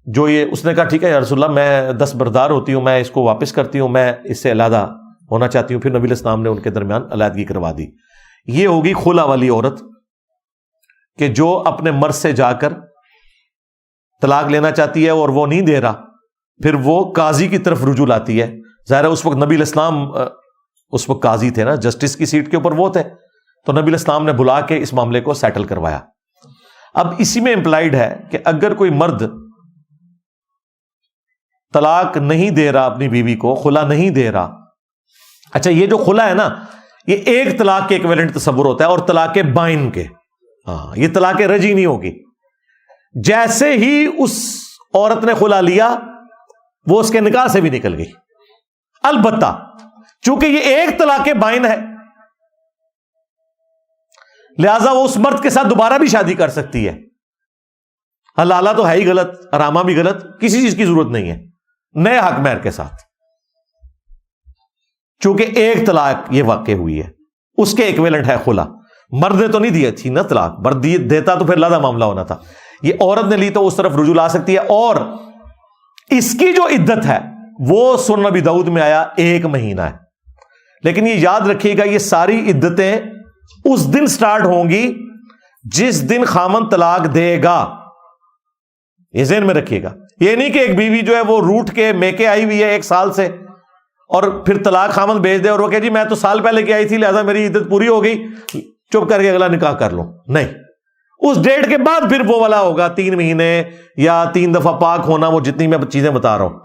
جو یہ اس نے کہا ٹھیک ہے یا رسول اللہ میں دستبردار ہوتی ہوں، میں اس کو واپس کرتی ہوں، میں اس سے علیحدہ ہونا چاہتی ہوں۔ پھر نبی علیہ السلام نے ان کے درمیان علیحدگی کروا دی۔ یہ ہوگی خلا والی عورت کہ جو اپنے مرد سے جا کر طلاق لینا چاہتی ہے اور وہ نہیں دے رہا، پھر وہ قاضی کی طرف رجوع لاتی ہے۔ ظاہر ہے اس وقت نبی علیہ السلام اس وقت قاضی تھے نا، جسٹس کی سیٹ کے اوپر وہ تھے، تو نبی علیہ السلام نے بلا کے اس معاملے کو سیٹل کروایا۔ اب اسی میں امپلائڈ ہے کہ اگر کوئی مرد طلاق نہیں دے رہا اپنی بیوی کو، خلا نہیں دے رہا. اچھا یہ جو خلا ہے نا، یہ ایک طلاق کے ایکویلنٹ تصور ہوتا ہے، اور طلاق بائن کے. ہاں یہ طلاق رجعی نہیں ہوگی. جیسے ہی اس عورت نے خلا لیا وہ اس کے نکاح سے بھی نکل گئی. البتہ چونکہ یہ ایک طلاق بائن ہے، لہذا وہ اس مرد کے ساتھ دوبارہ بھی شادی کر سکتی ہے. حلالہ تو ہے ہی غلط، حرامہ بھی غلط، کسی چیز کی ضرورت نہیں ہے، نئے حق مہر کے ساتھ. چونکہ ایک طلاق یہ واقع ہوئی ہے، اس کے ایکویلنٹ ہے خلا. مرد نے تو نہیں دی تھی نا طلاق، مرد دیتا تو پھر لادہ معاملہ ہونا تھا. یہ عورت نے لی تو اس طرف رجوع لا سکتی ہے. اور اس کی جو عدت ہے وہ سنن ابی داؤد میں آیا 1 مہینہ ہے. لیکن یہ یاد رکھیے گا یہ ساری عدتیں اس دن سٹارٹ ہوں گی جس دن خامن طلاق دے گا. یہ ذہن میں رکھیے گا. یہ نہیں کہ ایک بیوی جو ہے وہ روٹ کے میکے آئی ہوئی ہے 1 سال سے اور پھر طلاق خامن بھیج دے اور وہ کہ جی میں تو سال پہلے کی آئی تھی لہذا میری عدت پوری ہو گئی، چپ کر کے اگلا نکاح کر لو. نہیں، اس ڈیٹ کے بعد پھر وہ والا ہوگا 3 مہینے یا 3 دفعہ پاک ہونا، وہ جتنی میں چیزیں بتا رہا ہوں.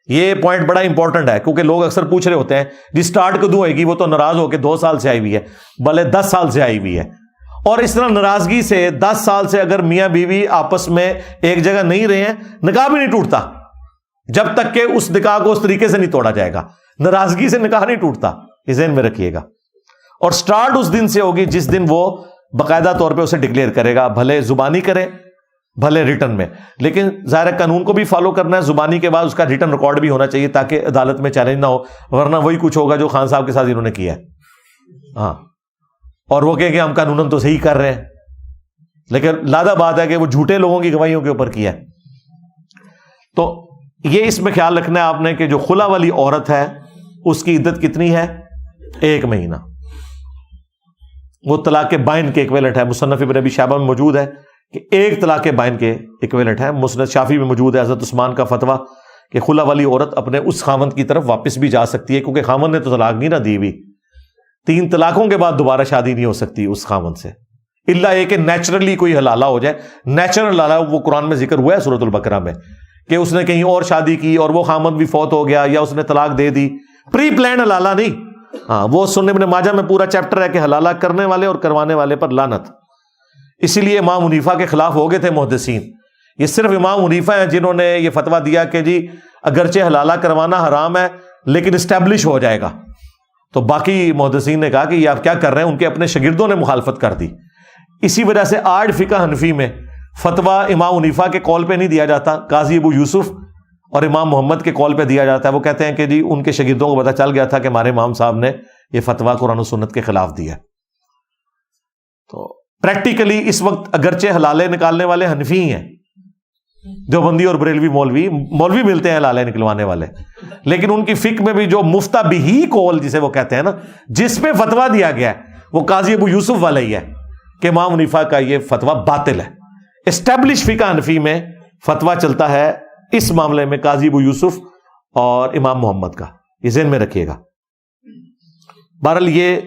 یہ پوائنٹ بڑا امپورٹنٹ ہے کیونکہ لوگ اکثر پوچھ رہے ہوتے ہیں جی سٹارٹ کدوں ہوئے گی، وہ تو ناراض ہو کے 2 سال سے آئی ہوئی ہے، بھلے 10 سال سے آئی ہوئی ہے. اور اس طرح ناراضگی سے 10 سال سے اگر میاں بیوی آپس میں ایک جگہ نہیں رہے ہیں، نکاح بھی نہیں ٹوٹتا جب تک کہ اس نکاح کو اس طریقے سے نہیں توڑا جائے گا. ناراضگی سے نکاح نہیں ٹوٹتا، یہ ذہن میں رکھیے گا. اور سٹارٹ اس دن سے ہوگی جس دن وہ باقاعدہ طور پہ اسے ڈکلیئر کرے گا، بھلے زبانی کرے بھلے ریٹن میں. لیکن ظاہر قانون کو بھی فالو کرنا ہے، زبانی کے بعد اس کا ریٹن ریکارڈ بھی ہونا چاہیے تاکہ عدالت میں چیلنج نہ ہو، ورنہ وہی کچھ ہوگا جو خان صاحب کے ساتھ انہوں نے کیا ہے. ہاں، اور وہ کہیں کہ ہم قانوناً تو صحیح کر رہے ہیں، لیکن لادہ بات ہے کہ وہ جھوٹے لوگوں کی گواہیوں کے اوپر کیا ہے. تو یہ اس میں خیال رکھنا ہے آپ نے کہ جو خلا والی عورت ہے اس کی عدت کتنی ہے؟ 1 مہینہ. وہ طلاق بائن کے ایکویلنٹ ہے. مصنف ابن ابی شیبہ میں موجود ہے کہ 1 طلاق بائن کے ایکویلنٹ ہے. مسند شافعی میں موجود ہے حضرت عثمان کا فتویٰ کہ خلا والی عورت اپنے اس خاوند کی طرف واپس بھی جا سکتی ہے، کیونکہ خاوند نے تو طلاق نہیں نہ دی ہوئی. 3 طلاقوں کے بعد دوبارہ شادی نہیں ہو سکتی اس خاوند سے، الا یہ کہ نیچرلی کوئی حلالہ ہو جائے. نیچرل حلالہ وہ قرآن میں ذکر ہوا ہے سورۃ البقرہ میں کہ اس نے کہیں اور شادی کی اور وہ خاوند بھی فوت ہو گیا یا اس نے طلاق دے دی. پری پلان حلالہ نہیں. ہاں، وہ سنن ابن ماجہ میں پورا چیپٹر ہے کہ حلالہ کرنے والے اور کروانے والے پر لعنت. اسی لیے امام حنیفہ کے خلاف ہو گئے تھے محدثین. یہ صرف امام حنیفہ ہیں جنہوں نے یہ فتویٰ دیا کہ جی اگرچہ حلالہ کروانا حرام ہے لیکن اسٹیبلش ہو جائے گا. تو باقی محدثین نے کہا کہ یہ آپ کیا کر رہے ہیں، ان کے اپنے شاگردوں نے مخالفت کر دی. اسی وجہ سے آج فقہ حنفی میں فتویٰ امام حنیفہ کے قول پہ نہیں دیا جاتا، قاضی ابو یوسف اور امام محمد کے قول پہ دیا جاتا ہے. وہ کہتے ہیں کہ جی ان کے شاگردوں کو پتہ چل گیا تھا کہ ہمارے امام صاحب نے یہ فتویٰ قرآن و سنت کے خلاف دیا. تو پریکٹیکلی اس وقت اگرچہ حلالے نکالنے والے حنفی ہیں، دیوبندی اور بریلوی مولوی ملتے ہیں حلالے نکلوانے والے، لیکن ان کی فقہ میں بھی جو مفتہ بہی قول جسے وہ کہتے ہیں نا، جس پہ فتویٰ دیا گیا ہے وہ قاضی ابو یوسف والا ہی ہے کہ امام حنیفہ کا یہ فتویٰ باطل ہے. اسٹیبلش فقہ حنفی میں فتویٰ چلتا ہے اس معاملے میں قاضی ابو یوسف اور امام محمد کا. یہ ذہن میں رکھیے گا. بہرحال یہ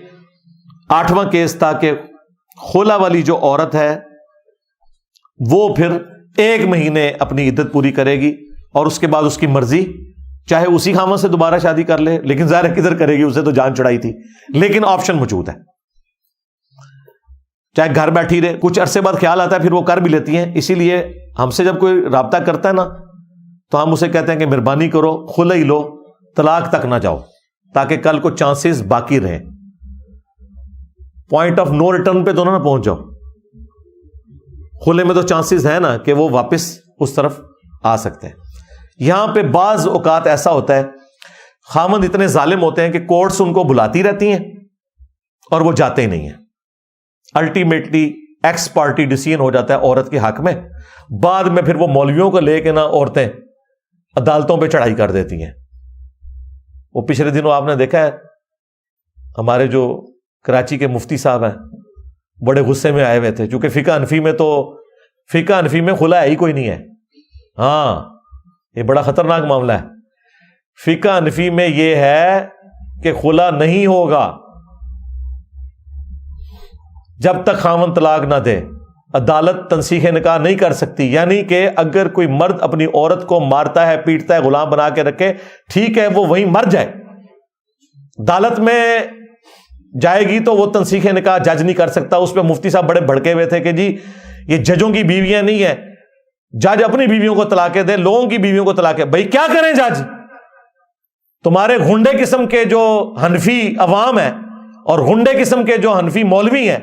8واں کیس تھا کہ خلا والی جو عورت ہے وہ پھر 1 مہینے اپنی عدت پوری کرے گی اور اس کے بعد اس کی مرضی، چاہے اسی خاوند سے دوبارہ شادی کر لے، لیکن ظاہر کدھر کرے گی، اسے تو جان چڑھائی تھی، لیکن آپشن موجود ہے. چاہے گھر بیٹھی رہے، کچھ عرصے بعد خیال آتا ہے پھر وہ کر بھی لیتی ہیں. اسی لیے ہم سے جب کوئی رابطہ کرتا ہے نا تو ہم اسے کہتے ہیں کہ مہربانی کرو خلا ہی لو، طلاق تک نہ جاؤ، تاکہ کل کو چانسز باقی رہیں. پوائنٹ آف نو ریٹرن پہ تو نہ پہنچ جاؤ. خلے میں تو چانسز ہے نا کہ وہ واپس اس طرف آ سکتے ہیں. یہاں پہ بعض اوقات ایسا ہوتا ہے خاوند اتنے ظالم ہوتے ہیں کہ کورٹس ان کو بلاتی رہتی ہیں اور وہ جاتے ہی نہیں ہیں. الٹیمیٹلی ایکس پارٹی ڈیسیژن ہو جاتا ہے عورت کے حق میں. بعد میں پھر وہ مولویوں کو لے کے نا عورتیں عدالتوں پہ چڑھائی کر دیتی ہیں. وہ پچھلے دنوں آپ نے دیکھا ہے ہمارے جو کراچی کے مفتی صاحب ہیں بڑے غصے میں آئے ہوئے تھے، چونکہ فقہ حنفی میں خلا ہے ہی کوئی نہیں ہے. ہاں، یہ بڑا خطرناک معاملہ ہے. فقہ حنفی میں یہ ہے کہ خلا نہیں ہوگا جب تک خاوند طلاق نہ دے. عدالت تنسیخ نکاح نہیں کر سکتی، یعنی کہ اگر کوئی مرد اپنی عورت کو مارتا ہے، پیٹتا ہے، غلام بنا کے رکھے، ٹھیک ہے وہ وہیں مر جائے، عدالت میں جائے گی تو وہ تنسیخ نکاح جج نہیں کر سکتا۔ اس پہ مفتی صاحب بڑے بھڑکے ہوئے تھے کہ جی یہ ججوں کی بیویاں نہیں ہیں، جج اپنی بیویوں کو طلاقیں دے، لوگوں کی بیویوں کو طلاقیں۔ بھائی کیا کریں جج؟ تمہارے غنڈے قسم کے جو حنفی عوام ہیں اور غنڈے قسم کے جو حنفی مولوی ہیں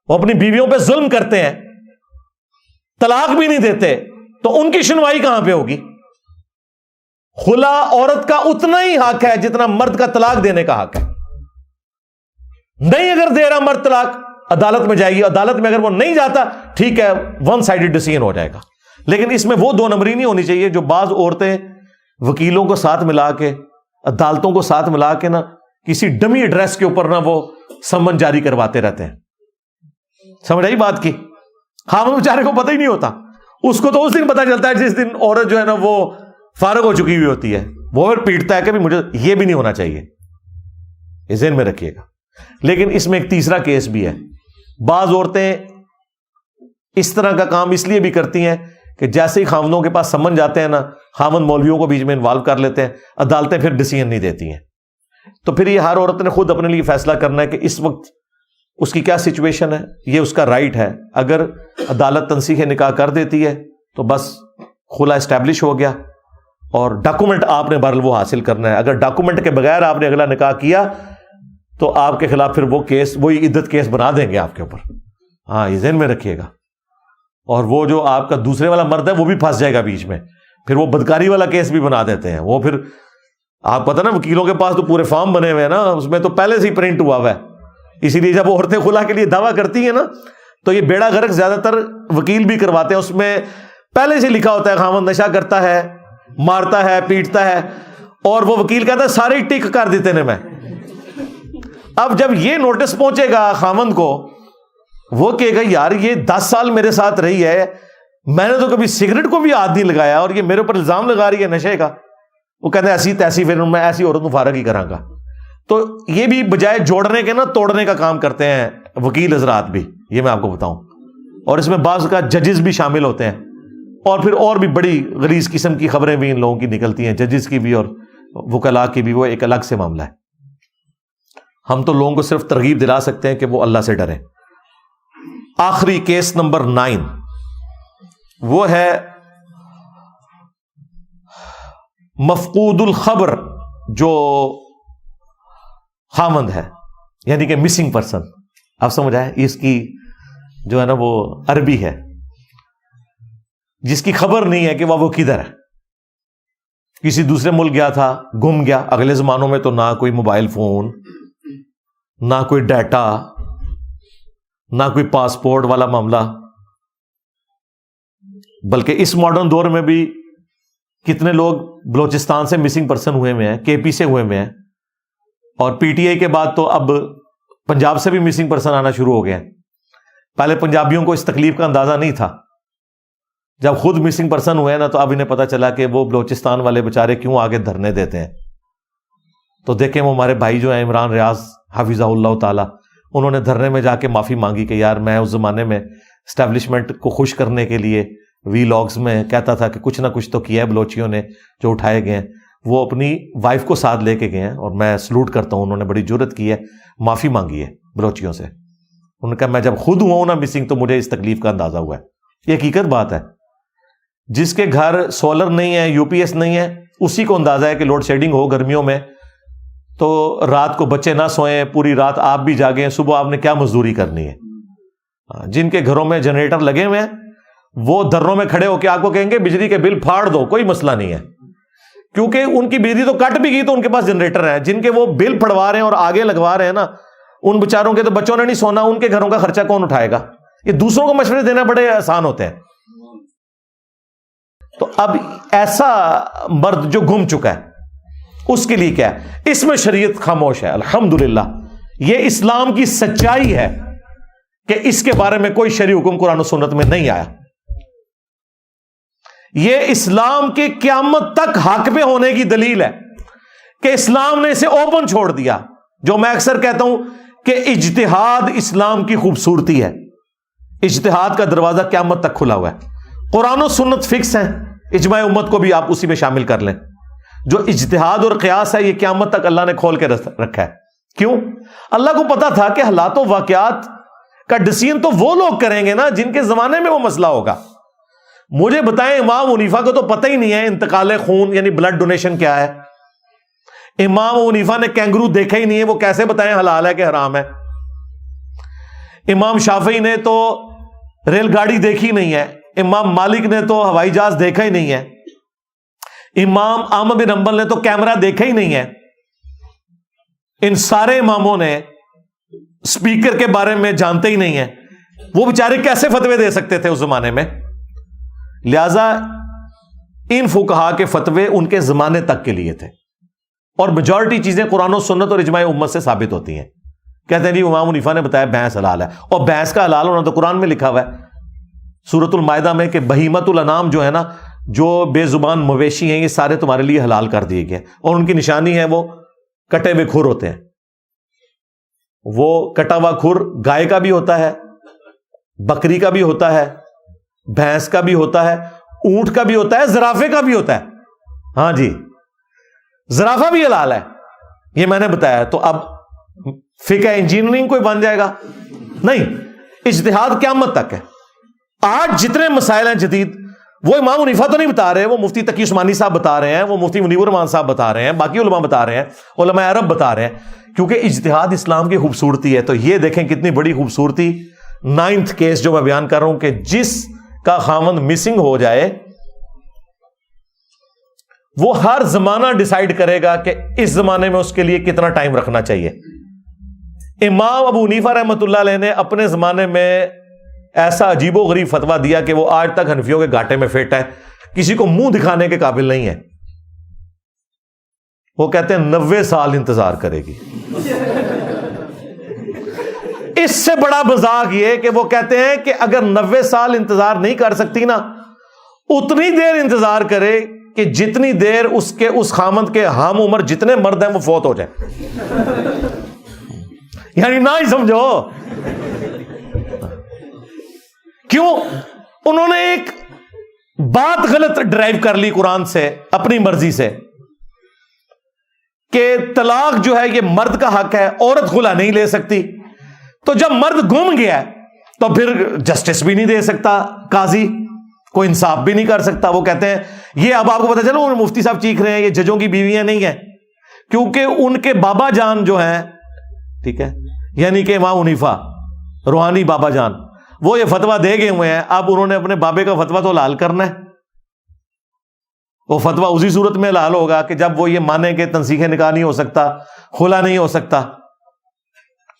وہ اپنی بیویوں پہ ظلم کرتے ہیں، طلاق بھی نہیں دیتے، تو ان کی سنوائی کہاں پہ ہوگی؟ خلا عورت کا اتنا ہی حق ہے جتنا مرد کا طلاق دینے کا حق ہے۔ نہیں اگر دے رہا مرد طلاق، عدالت میں جائے گی، عدالت میں اگر وہ نہیں جاتا ٹھیک ہے ون سائیڈڈ ڈیسیژن ہو جائے گا۔ لیکن اس میں وہ دو نمبری نہیں ہونی چاہیے جو بعض عورتیں وکیلوں کو ساتھ ملا کے، عدالتوں کو ساتھ ملا کے نا کسی ڈمی ایڈریس کے اوپر نا وہ سمن جاری کرواتے رہتے ہیں۔ سمجھ آئی بات کی؟ خاوند بیچارے کو پتہ ہی نہیں ہوتا، اس کو تو اس دن پتہ چلتا ہے جس دن عورت جو ہے نا وہ فارغ ہو چکی ہوئی ہوتی ہے، وہ پھر پیٹتا ہے کہ مجھے یہ بھی نہیں ہونا چاہیے، یہ ذہن میں رکھیے گا۔ لیکن اس میں ایک تیسرا کیس بھی ہے، بعض عورتیں اس طرح کا کام اس لیے بھی کرتی ہیں کہ جیسے ہی خاوندوں کے پاس سمن جاتے ہیں نا، خاوند مولویوں کو بیچ میں انوالو کر لیتے ہیں، عدالتیں پھر ڈیسیژن نہیں دیتی ہیں۔ تو پھر یہ ہر عورت نے خود اپنے لیے فیصلہ کرنا ہے کہ اس وقت اس کی کیا سچویشن ہے، یہ اس کا رائٹ ہے۔ اگر عدالت تنسیخ نکاح کر دیتی ہے تو بس خلا اسٹیبلش ہو گیا، اور ڈاکومنٹ آپ نے بہرحال وہ حاصل کرنا ہے۔ اگر ڈاکومنٹ کے بغیر آپ نے اگلا نکاح کیا تو آپ کے خلاف پھر وہ کیس، وہی عدت کیس بنا دیں گے آپ کے اوپر، ہاں یہ ذہن میں رکھیے گا۔ اور وہ جو آپ کا دوسرے والا مرد ہے وہ بھی پھنس جائے گا بیچ میں، پھر وہ بدکاری والا کیس بھی بنا دیتے ہیں۔ وہ پھر آپ پتہ نا وکیلوں کے پاس تو پورے فارم بنے ہوئے ہیں نا، اس میں تو پہلے سے ہی پرنٹ ہوا ہوا ہے، اسی لیے جب عورتیں خلا کے لیے دعویٰ کرتی ہیں نا تو یہ بیڑا غرق زیادہ تر وکیل بھی کرواتے ہیں، اس میں پہلے سے لکھا ہوتا ہے خاوند نشہ کرتا ہے، مارتا ہے، پیٹتا ہے، اور وہ وکیل کہتا ہے سارے ٹک کر دیتے نے میں۔ اب جب یہ نوٹس پہنچے گا خاوند کو، وہ کہے گا یار یہ 10 سال میرے ساتھ رہی ہے، میں نے تو کبھی سگریٹ کو بھی ہاتھ نہیں لگایا اور یہ میرے اوپر الزام لگا رہی ہے نشے کا۔ وہ کہتے ہیں ایسی تیسی، پھر میں ایسی عورت کو فارغ ہی کراں گا۔ تو یہ بھی بجائے جوڑنے کے نا توڑنے کا کام کرتے ہیں وکیل حضرات بھی، یہ میں آپ کو بتاؤں۔ اور اس میں بعض کا ججز بھی شامل ہوتے ہیں، اور پھر اور بھی بڑی غلیظ قسم کی خبریں بھی ان لوگوں کی نکلتی ہیں، ججز کی بھی اور وکلاء کی بھی، وہ ایک الگ سے معاملہ ہے۔ ہم تو لوگوں کو صرف ترغیب دلا سکتے ہیں کہ وہ اللہ سے ڈریں۔ آخری کیس نمبر 9 وہ ہے مفقود الخبر، جو خامند ہے، یعنی کہ مسنگ پرسن۔ آپ سمجھ آئے؟ اس کی جو ہے نا وہ عربی ہے، جس کی خبر نہیں ہے کہ وہ کدھر ہے، کسی دوسرے ملک گیا تھا، گم گیا۔ اگلے زمانوں میں تو نہ کوئی موبائل فون، نہ کوئی ڈیٹا، نہ کوئی پاسپورٹ والا معاملہ، بلکہ اس ماڈرن دور میں بھی کتنے لوگ بلوچستان سے مسنگ پرسن ہوئے ہوئے ہیں، کے پی سے ہوئے ہوئے ہیں، اور پی ٹی آئی کے بعد تو اب پنجاب سے بھی مسنگ پرسن آنا شروع ہو گئے ہیں۔ پہلے پنجابیوں کو اس تکلیف کا اندازہ نہیں تھا، جب خود مسنگ پرسن ہوئے نا تو اب انہیں پتا چلا کہ وہ بلوچستان والے بےچارے کیوں آگے دھرنے دیتے ہیں۔ تو دیکھیں وہ ہمارے بھائی جو ہیں عمران ریاض حفظہ اللہ تعالی، انہوں نے دھرنے میں جا کے معافی مانگی کہ یار میں اس زمانے میں اسٹیبلشمنٹ کو خوش کرنے کے لیے وی لاگز میں کہتا تھا کہ کچھ نہ کچھ تو کیا ہے بلوچیوں نے جو اٹھائے گئے ہیں۔ وہ اپنی وائف کو ساتھ لے کے گئے ہیں، اور میں سلوٹ کرتا ہوں، انہوں نے بڑی جرت کی ہے، معافی مانگی ہے بلوچیوں سے۔ انہوں نے کہا میں جب خود ہوا ہوں نا مسنگ تو مجھے اس تکلیف کا اندازہ ہوا ہے۔ یہ حقیقت بات ہے، جس کے گھر سولر نہیں ہے، یو پی ایس نہیں ہے، اسی کو اندازہ ہے کہ لوڈ شیڈنگ ہو گرمیوں میں تو رات کو بچے نہ سوئیں، پوری رات آپ بھی جاگیں، صبح آپ نے کیا مزدوری کرنی ہے۔ جن کے گھروں میں جنریٹر لگے ہوئے ہیں وہ دروں میں کھڑے ہو کے آپ کو کہیں گے بجلی کے بل پھاڑ دو، کوئی مسئلہ نہیں ہے، کیونکہ ان کی بجلی تو کٹ بھی گئی تو ان کے پاس جنریٹر ہے۔ جن کے وہ بل پھڑوا رہے ہیں اور آگے لگوا رہے ہیں نا، ان بچاروں کے تو بچوں نے نہیں سونا، ان کے گھروں کا خرچہ کون اٹھائے گا؟ یہ دوسروں کو مشورے دینا بڑے آسان ہوتے ہیں۔ تو اب ایسا مرد جو گم چکا ہے اس کے لیے کیا ہے؟ اس میں شریعت خاموش ہے، الحمدللہ۔ یہ اسلام کی سچائی ہے کہ اس کے بارے میں کوئی شرعی حکم قرآن و سنت میں نہیں آیا۔ یہ اسلام کے قیامت تک حق پہ ہونے کی دلیل ہے کہ اسلام نے اسے اوپن چھوڑ دیا۔ جو میں اکثر کہتا ہوں کہ اجتہاد اسلام کی خوبصورتی ہے، اجتہاد کا دروازہ قیامت تک کھلا ہوا ہے. قرآن و سنت فکس ہیں, اجماع امت کو بھی آپ اسی میں شامل کر لیں. جو اجتہاد اور قیاس ہے یہ قیامت تک اللہ نے کھول کے رکھا ہے. کیوں؟ اللہ کو پتا تھا کہ حالات و واقعات کا ڈسیزن تو وہ لوگ کریں گے نا جن کے زمانے میں وہ مسئلہ ہوگا. مجھے بتائیں, امام حنیفہ کو تو پتہ ہی نہیں ہے انتقال خون یعنی بلڈ ڈونیشن کیا ہے. امام حنیفہ نے کینگرو دیکھا ہی نہیں ہے, وہ کیسے بتائیں حلال ہے کہ حرام ہے. امام شافعی نے تو ریل گاڑی دیکھی نہیں ہے. امام مالک نے تو ہوائی جہاز دیکھا ہی نہیں ہے. امام احمد بن حنبل نے تو کیمرہ دیکھا ہی نہیں ہے. ان سارے اماموں نے اسپیکر کے بارے میں جانتے ہی نہیں ہیں. وہ بیچارے کیسے فتوے دے سکتے تھے اس زمانے میں؟ لہذا ان فقہا کے فتوے ان کے زمانے تک کے لیے تھے, اور میجورٹی چیزیں قرآن و سنت اور اجماع امت سے ثابت ہوتی ہیں. کہتے ہیں جی امام حنیفہ نے بتایا بھینس حلال ہے, اور بھینس کا حلال ہونا تو قرآن میں لکھا ہوا ہے سورۃ المائدہ میں کہ بہیمۃ الانعام جو ہے نا, جو بے زبان مویشی ہیں, یہ سارے تمہارے لیے حلال کر دیے گئے, اور ان کی نشانی ہے وہ کٹے ہوئے کھر ہوتے ہیں. وہ کٹا ہوا کھر گائے کا بھی ہوتا ہے, بکری کا بھی ہوتا ہے, بھینس کا بھی ہوتا ہے, اونٹ کا بھی ہوتا ہے, زرافے کا بھی ہوتا ہے. ہاں جی, زرافہ بھی حلال ہے, یہ میں نے بتایا. تو اب فقہ انجینئرنگ کوئی بن جائے گا؟ نہیں, اجتہاد قیامت تک ہے. آج جتنے مسائل ہیں جدید, وہ امام حنیفہ تو نہیں بتا رہے, وہ مفتی تقی عثمانی صاحب بتا رہے ہیں, وہ مفتی منیب الرحمان صاحب بتا رہے ہیں, باقی علماء بتا رہے ہیں, علماء عرب بتا رہے ہیں, کیونکہ اجتہاد اسلام کی خوبصورتی ہے. تو یہ دیکھیں کتنی بڑی خوبصورتی. 9th کیس جو میں بیان کر رہا ہوں کہ جس کا خاوند مسنگ ہو جائے, وہ ہر زمانہ ڈیسائیڈ کرے گا کہ اس زمانے میں اس کے لیے کتنا ٹائم رکھنا چاہیے. امام ابو حنیفہ رحمۃ اللہ علیہ نے اپنے زمانے میں ایسا عجیب و غریب فتویٰ دیا کہ وہ آج تک حنفیوں کے گھاٹے میں فٹ ہے, کسی کو منہ دکھانے کے قابل نہیں ہے. وہ کہتے ہیں 90 سال انتظار کرے گی. اس سے بڑا مذاق یہ کہ وہ کہتے ہیں کہ اگر 90 سال انتظار نہیں کر سکتی نا, اتنی دیر انتظار کرے کہ جتنی دیر اس خامند کے ہم عمر جتنے مرد ہیں وہ فوت ہو جائے. یعنی نہ ہی سمجھو. کیوں؟ انہوں نے ایک بات غلط ڈرائیو کر لی قرآن سے اپنی مرضی سے کہ طلاق جو ہے یہ مرد کا حق ہے, عورت خلا نہیں لے سکتی. تو جب مرد گم گیا تو پھر جسٹس بھی نہیں دے سکتا قاضی, کوئی انصاف بھی نہیں کر سکتا. وہ کہتے ہیں یہ اب آپ کو پتا چلو مفتی صاحب چیخ رہے ہیں یہ ججوں کی بیویاں نہیں ہیں, کیونکہ ان کے بابا جان جو ہیں, ٹھیک ہے, یعنی کہ امام حنیفہ روحانی بابا جان, وہ یہ فتویٰ دے گئے ہوئے ہیں. اب انہوں نے اپنے بابے کا فتویٰ تو حلال کرنا ہے. وہ فتویٰ اسی صورت میں حلال ہوگا کہ جب وہ یہ مانے کہ تنسیخ نکاح نہیں ہو سکتا, خلا نہیں ہو سکتا.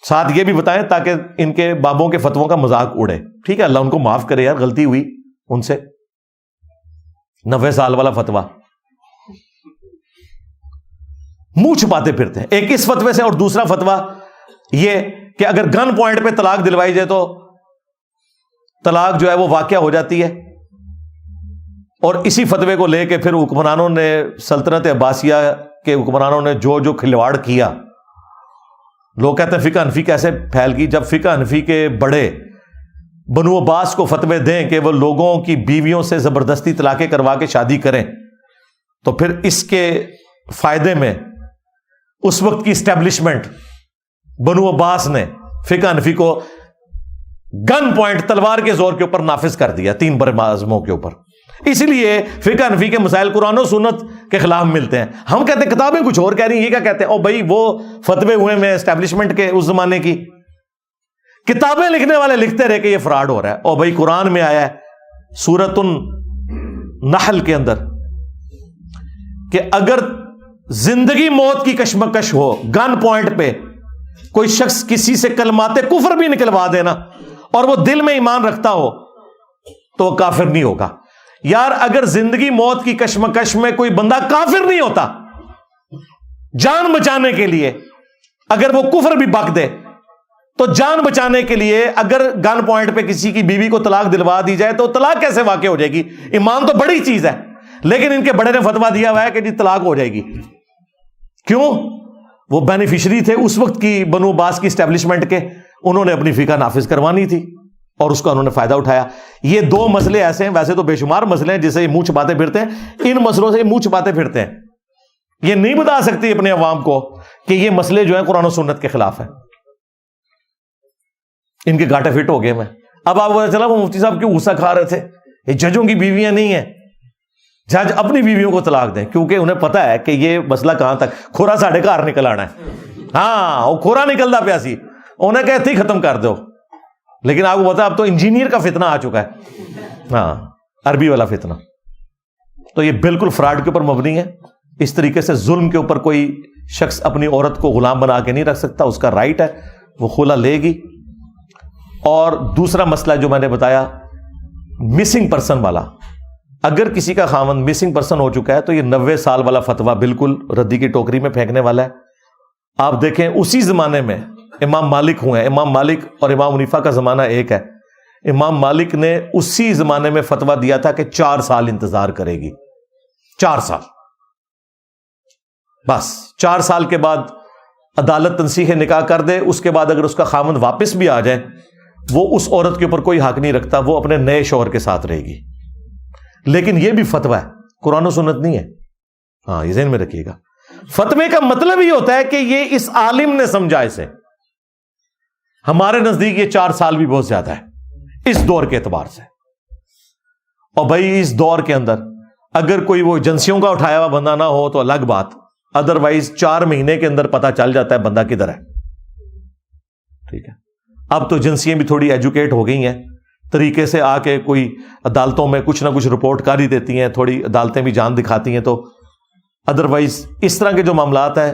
ساتھ یہ بھی بتائیں تاکہ ان کے بابوں کے فتووں کا مذاق اڑے. ٹھیک ہے, اللہ ان کو معاف کرے یار, غلطی ہوئی ان سے. 90 سال والا فتویٰ منہ چھپاتے پھرتے ہیں. ایک اس فتوے سے, اور دوسرا فتویٰ یہ کہ اگر گن پوائنٹ پہ طلاق دلوائی جائے تو طلاق جو ہے وہ واقع ہو جاتی ہے. اور اسی فتوے کو لے کے پھر حکمرانوں نے, سلطنت عباسیہ کے حکمرانوں نے جو کھلواڑ کیا. لوگ کہتے ہیں فقہ حنفی کیسے پھیل گئی, جب فقہ حنفی کے بڑے بنو عباس کو فتوے دیں کہ وہ لوگوں کی بیویوں سے زبردستی طلاقیں کروا کے شادی کریں, تو پھر اس کے فائدے میں اس وقت کی اسٹیبلشمنٹ بنو عباس نے فقہ حنفی کو گن پوائنٹ تلوار کے زور کے اوپر نافذ کر دیا 3 بر اعظموں کے اوپر. اسی لیے فقہ حنفی کے مسائل قرآن و سنت کے خلاف ملتے ہیں. ہم کہتے ہیں کتابیں کچھ اور کہہ رہی ہیں, یہ کیا کہتے ہیں؟ او بھائی وہ فتوے ہوئے میں اسٹیبلشمنٹ کے اس زمانے کی کتابیں لکھنے والے لکھتے رہے کہ یہ فراڈ ہو رہا ہے. او بھائی قرآن میں آیا ہے سورۃ النحل کے اندر کہ اگر زندگی موت کی کشمکش ہو, گن پوائنٹ پہ کوئی شخص کسی سے کلمات کفر بھی نکلوا دینا اور وہ دل میں ایمان رکھتا ہو تو وہ کافر نہیں ہوگا. یار اگر زندگی موت کی کشمکش میں کوئی بندہ کافر نہیں ہوتا, جان بچانے کے لیے اگر وہ کفر بھی بک دے تو جان بچانے کے لیے اگر گن پوائنٹ پہ کسی کی بیوی کو طلاق دلوا دی جائے تو طلاق کیسے واقع ہو جائے گی؟ ایمان تو بڑی چیز ہے, لیکن ان کے بڑے نے فتویٰ دیا ہوا ہے کہ جی طلاق ہو جائے گی. کیوں؟ وہ بینیفیشری تھے اس وقت کی بنو عباس کی اسٹیبلشمنٹ کے, انہوں نے اپنی فقہ نافذ کروانی تھی. اور اس کا انہوں نے فائدہ اٹھایا. یہ دو مسئلے ایسے ہیں, ویسے تو بے شمار مسئلے ہیں جسے یہ منہ چھپاتے پھرتے ہیں, ان مسئلوں سے یہ منہ چھپاتے پھرتے ہیں. یہ نہیں بتا سکتی اپنے عوام کو کہ یہ مسئلے جو ہیں قرآن و سنت کے خلاف ہیں. ان کے گاٹے فٹ ہو گئے. میں اب آپ کو پتا چلا وہ مفتی صاحب کیوں غصہ کھا رہے تھے. یہ ججوں کی بیویاں نہیں ہیں, جج اپنی بیویوں کو طلاق دیں, کیونکہ انہیں پتا ہے کہ یہ مسئلہ کہاں تک کھورا ساڑھے گھر نکل آنا ہے. ہاں وہ کھورا نکلتا پیا سی, انہیں کہتے ہی ختم کر دو. لیکن آپ کو پتا اب تو انجینئر کا فتنہ آ چکا ہے, ہاں عربی والا فتنہ. تو یہ بالکل فراڈ کے اوپر مبنی ہے. اس طریقے سے ظلم کے اوپر کوئی شخص اپنی عورت کو غلام بنا کے نہیں رکھ سکتا, اس کا رائٹ ہے, وہ خلا لے گی. اور دوسرا مسئلہ جو میں نے بتایا مسنگ پرسن والا, اگر کسی کا خاوند مسنگ پرسن ہو چکا ہے تو یہ 90 سال والا فتویٰ بالکل ردی کی ٹوکری میں پھینکنے والا ہے. آپ دیکھیں اسی زمانے میں امام مالک ہوئے ہیں. امام مالک اور امام حنیفہ کا زمانہ ایک ہے. امام مالک نے اسی زمانے میں فتویٰ دیا تھا کہ 4 سال انتظار کرے گی. 4 سال بس. 4 سال کے بعد عدالت تنسیخ نکاح کر دے, اس کے بعد اگر اس کا خاوند واپس بھی آ جائے وہ اس عورت کے اوپر کوئی حق نہیں رکھتا, وہ اپنے نئے شوہر کے ساتھ رہے گی. لیکن یہ بھی فتویٰ ہے, قرآن و سنت نہیں ہے. ہاں یہ ذہن میں رکھیے گا. فتوے کا مطلب یہ ہوتا ہے کہ یہ اس عالم نے سمجھا اسے. ہمارے نزدیک یہ 4 سال بھی بہت زیادہ ہے اس دور کے اعتبار سے. اور بھائی اس دور کے اندر اگر کوئی وہ ایجنسیوں کا اٹھایا ہوا بندہ نہ ہو تو الگ بات, ادروائز 4 مہینے کے اندر پتا چل جاتا ہے بندہ کدھر ہے. ٹھیک ہے, اب تو ایجنسیاں بھی تھوڑی ایجوکیٹ ہو گئی ہیں, طریقے سے آ کے کوئی عدالتوں میں کچھ نہ کچھ رپورٹ کر ہی دیتی ہیں, تھوڑی عدالتیں بھی جان دکھاتی ہیں. تو ادروائز اس طرح کے جو معاملات ہیں,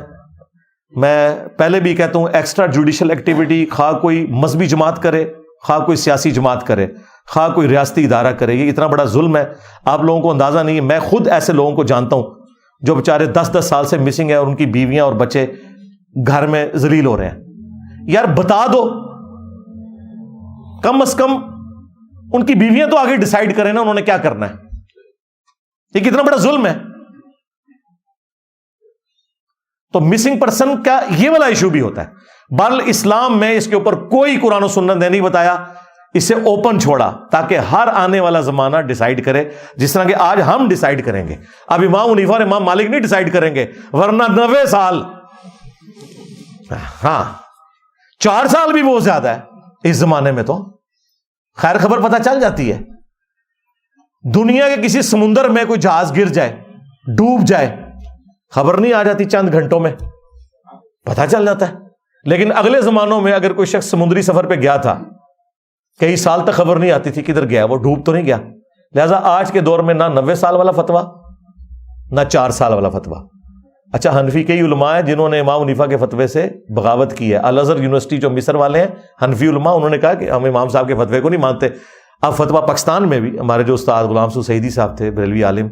میں پہلے بھی کہتا ہوں ایکسٹرا جوڈیشل ایکٹیویٹی خواہ کوئی مذہبی جماعت کرے, خواہ کوئی سیاسی جماعت کرے, خواہ کوئی ریاستی ادارہ کرے, یہ اتنا بڑا ظلم ہے آپ لوگوں کو اندازہ نہیں ہے. میں خود ایسے لوگوں کو جانتا ہوں جو بیچارے 10-10 سال سے مسنگ ہے اور ان کی بیویاں اور بچے گھر میں ذلیل ہو رہے ہیں. یار بتا دو, کم از کم ان کی بیویاں تو آگے ڈیسائیڈ کریں نا انہوں نے کیا کرنا ہے. یہ کتنا بڑا ظلم ہے. تو مسنگ پرسن کا یہ والا ایشو بھی ہوتا ہے. بل اسلام میں اس کے اوپر کوئی قرآن و سنت نے نہیں بتایا, اسے اوپن چھوڑا تاکہ ہر آنے والا زمانہ ڈیسائیڈ کرے, جس طرح کہ آج ہم ڈیسائیڈ کریں گے. اب امام حنیفہ اور امام مالک نہیں ڈیسائیڈ کریں گے, ورنہ 90 سال, ہاں 4 سال بھی بہت زیادہ ہے اس زمانے میں. تو خیر خبر پتہ چل جاتی ہے. دنیا کے کسی سمندر میں کوئی جہاز گر جائے, ڈوب جائے, خبر نہیں آ جاتی, چند گھنٹوں میں پتہ چل جاتا ہے. لیکن اگلے زمانوں میں اگر کوئی شخص سمندری سفر پہ گیا تھا, کئی سال تک خبر نہیں آتی تھی کدھر گیا, وہ ڈوب تو نہیں گیا. لہذا آج کے دور میں نہ 90 سال والا فتویٰ نہ 4 سال والا فتویٰ. اچھا, حنفی کئی علماء ہیں جنہوں نے امام حنیفہ کے فتوے سے بغاوت کی ہے. الازہر یونیورسٹی جو مصر والے ہیں حنفی علماء, انہوں نے کہا کہ ہم امام صاحب کے فتوے کو نہیں مانتے. اب فتویٰ پاکستان میں بھی ہمارے جو استاد غلام سو سعیدی صاحب تھے, بریلوی عالم,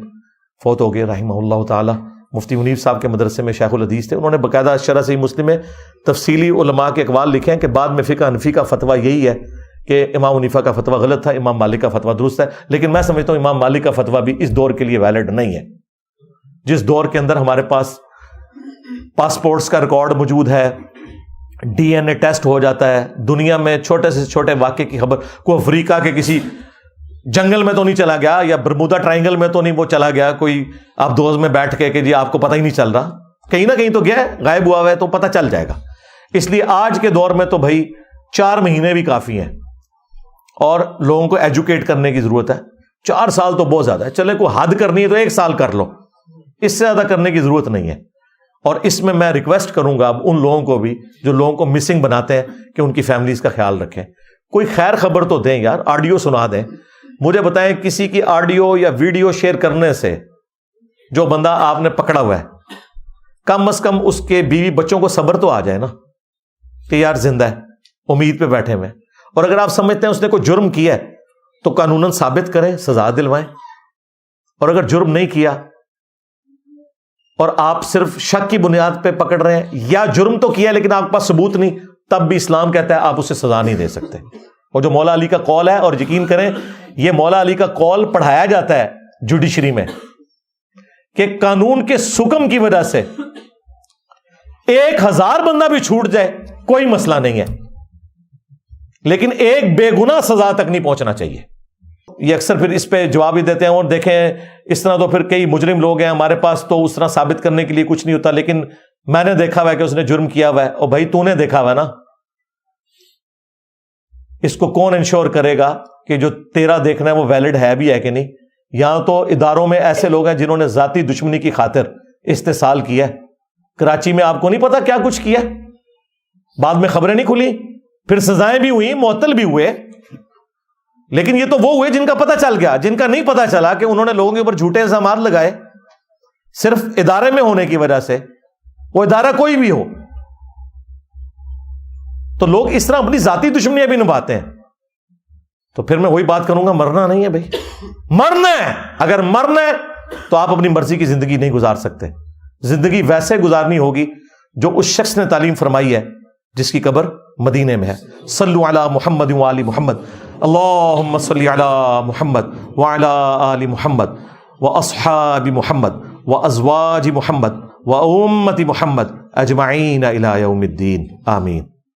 فوت ہو گئے رحمہ اللہ تعالی, مفتی منیف صاحب کے مدرسے میں شیخ الحدیث تھے. انہوں نے باقاعدہ شرح صحیح مسلم میں تفصیلی علماء کے اقوال لکھے ہیں کہ بعد میں فقہ حنفی کا فتویٰ یہی ہے کہ امام حنیفہ کا فتویٰ غلط تھا, امام مالک کا فتویٰ درست ہے. لیکن میں سمجھتا ہوں امام مالک کا فتویٰ بھی اس دور کے لیے ویلڈ نہیں ہے, جس دور کے اندر ہمارے پاس پاسپورٹس کا ریکارڈ موجود ہے, ڈی این اے ٹیسٹ ہو جاتا ہے, دنیا میں چھوٹے سے چھوٹے واقعے کی خبر, کوئی افریقہ کے کسی جنگل میں تو نہیں چلا گیا, یا برمودا ٹرائنگل میں تو نہیں وہ چلا گیا کوئی آپ دوست میں بیٹھ کے کہ جی آپ کو پتہ ہی نہیں چل رہا, کہیں نہ کہیں تو گیا, غائب ہوا ہوا ہے, تو پتہ چل جائے گا. اس لیے آج کے دور میں تو بھائی 4 مہینے بھی کافی ہیں, اور لوگوں کو ایجوکیٹ کرنے کی ضرورت ہے. 4 سال تو بہت زیادہ ہے, چلے کوئی حد کرنی ہے تو 1 سال کر لو, اس سے زیادہ کرنے کی ضرورت نہیں ہے. اور اس میں میں ریکویسٹ کروں گا اب ان لوگوں کو بھی جو لوگوں کو مسنگ بناتے ہیں کہ ان کی فیملیز کا خیال رکھیں. کوئی خیر خبر تو دیں یار, آڈیو سنا دیں. مجھے بتائیں کسی کی آڈیو یا ویڈیو شیئر کرنے سے جو بندہ آپ نے پکڑا ہوا ہے, کم از کم اس کے بیوی بچوں کو صبر تو آ جائے نا کہ یار زندہ ہے, امید پہ بیٹھے ہوئے. اور اگر آپ سمجھتے ہیں اس نے کوئی جرم کیا ہے تو قانوناً ثابت کریں, سزا دلوائیں. اور اگر جرم نہیں کیا اور آپ صرف شک کی بنیاد پہ پکڑ رہے ہیں, یا جرم تو کیا لیکن آپ کے پاس ثبوت نہیں, تب بھی اسلام کہتا ہے آپ اسے سزا نہیں دے سکتے. اور جو مولا علی کا قول ہے, اور یقین کریں یہ مولا علی کا قول پڑھایا جاتا ہے جوڈیشری میں, کہ قانون کے سکم کی وجہ سے 1000 بندہ بھی چھوٹ جائے کوئی مسئلہ نہیں ہے, لیکن ایک بے گناہ سزا تک نہیں پہنچنا چاہیے. یہ اکثر پھر اس پہ جواب ہی دیتے ہیں اور دیکھیں اس طرح تو پھر کئی مجرم لوگ ہیں ہمارے پاس تو اس طرح ثابت کرنے کے لیے کچھ نہیں ہوتا, لیکن میں نے دیکھا ہوا ہے کہ اس نے جرم کیا ہوا ہے. اور بھائی تو نے دیکھا ہوا ہے نا, اس کو کون انشور کرے گا کہ جو تیرا دیکھنا ہے وہ ویلڈ ہے بھی ہے کہ نہیں؟ یہاں تو اداروں میں ایسے لوگ ہیں جنہوں نے ذاتی دشمنی کی خاطر استحصال کیا ہے. کراچی میں آپ کو نہیں پتا کیا کچھ کیا, بعد میں خبریں نہیں کھلی, پھر سزائیں بھی ہوئی, معطل بھی ہوئے, لیکن یہ تو وہ ہوئے جن کا پتہ چل گیا. جن کا نہیں پتہ چلا کہ انہوں نے لوگوں کے اوپر جھوٹے الزامات لگائے صرف ادارے میں ہونے کی وجہ سے, وہ ادارہ کوئی بھی ہو, تو لوگ اس طرح اپنی ذاتی دشمنیاں بھی نبھاتے ہیں. تو پھر میں وہی بات کروں گا, مرنا نہیں ہے بھائی, مرنا ہے. اگر مرنا ہے تو آپ اپنی مرضی کی زندگی نہیں گزار سکتے. زندگی ویسے گزارنی ہوگی جو اس شخص نے تعلیم فرمائی ہے جس کی قبر مدینے میں ہے. صلو علی محمد وآل محمد, اللہم صلی علی محمد وعلی آل محمد واصحاب محمد وازواج محمد وامت محمد اجمعین الی یوم الدین, آمین.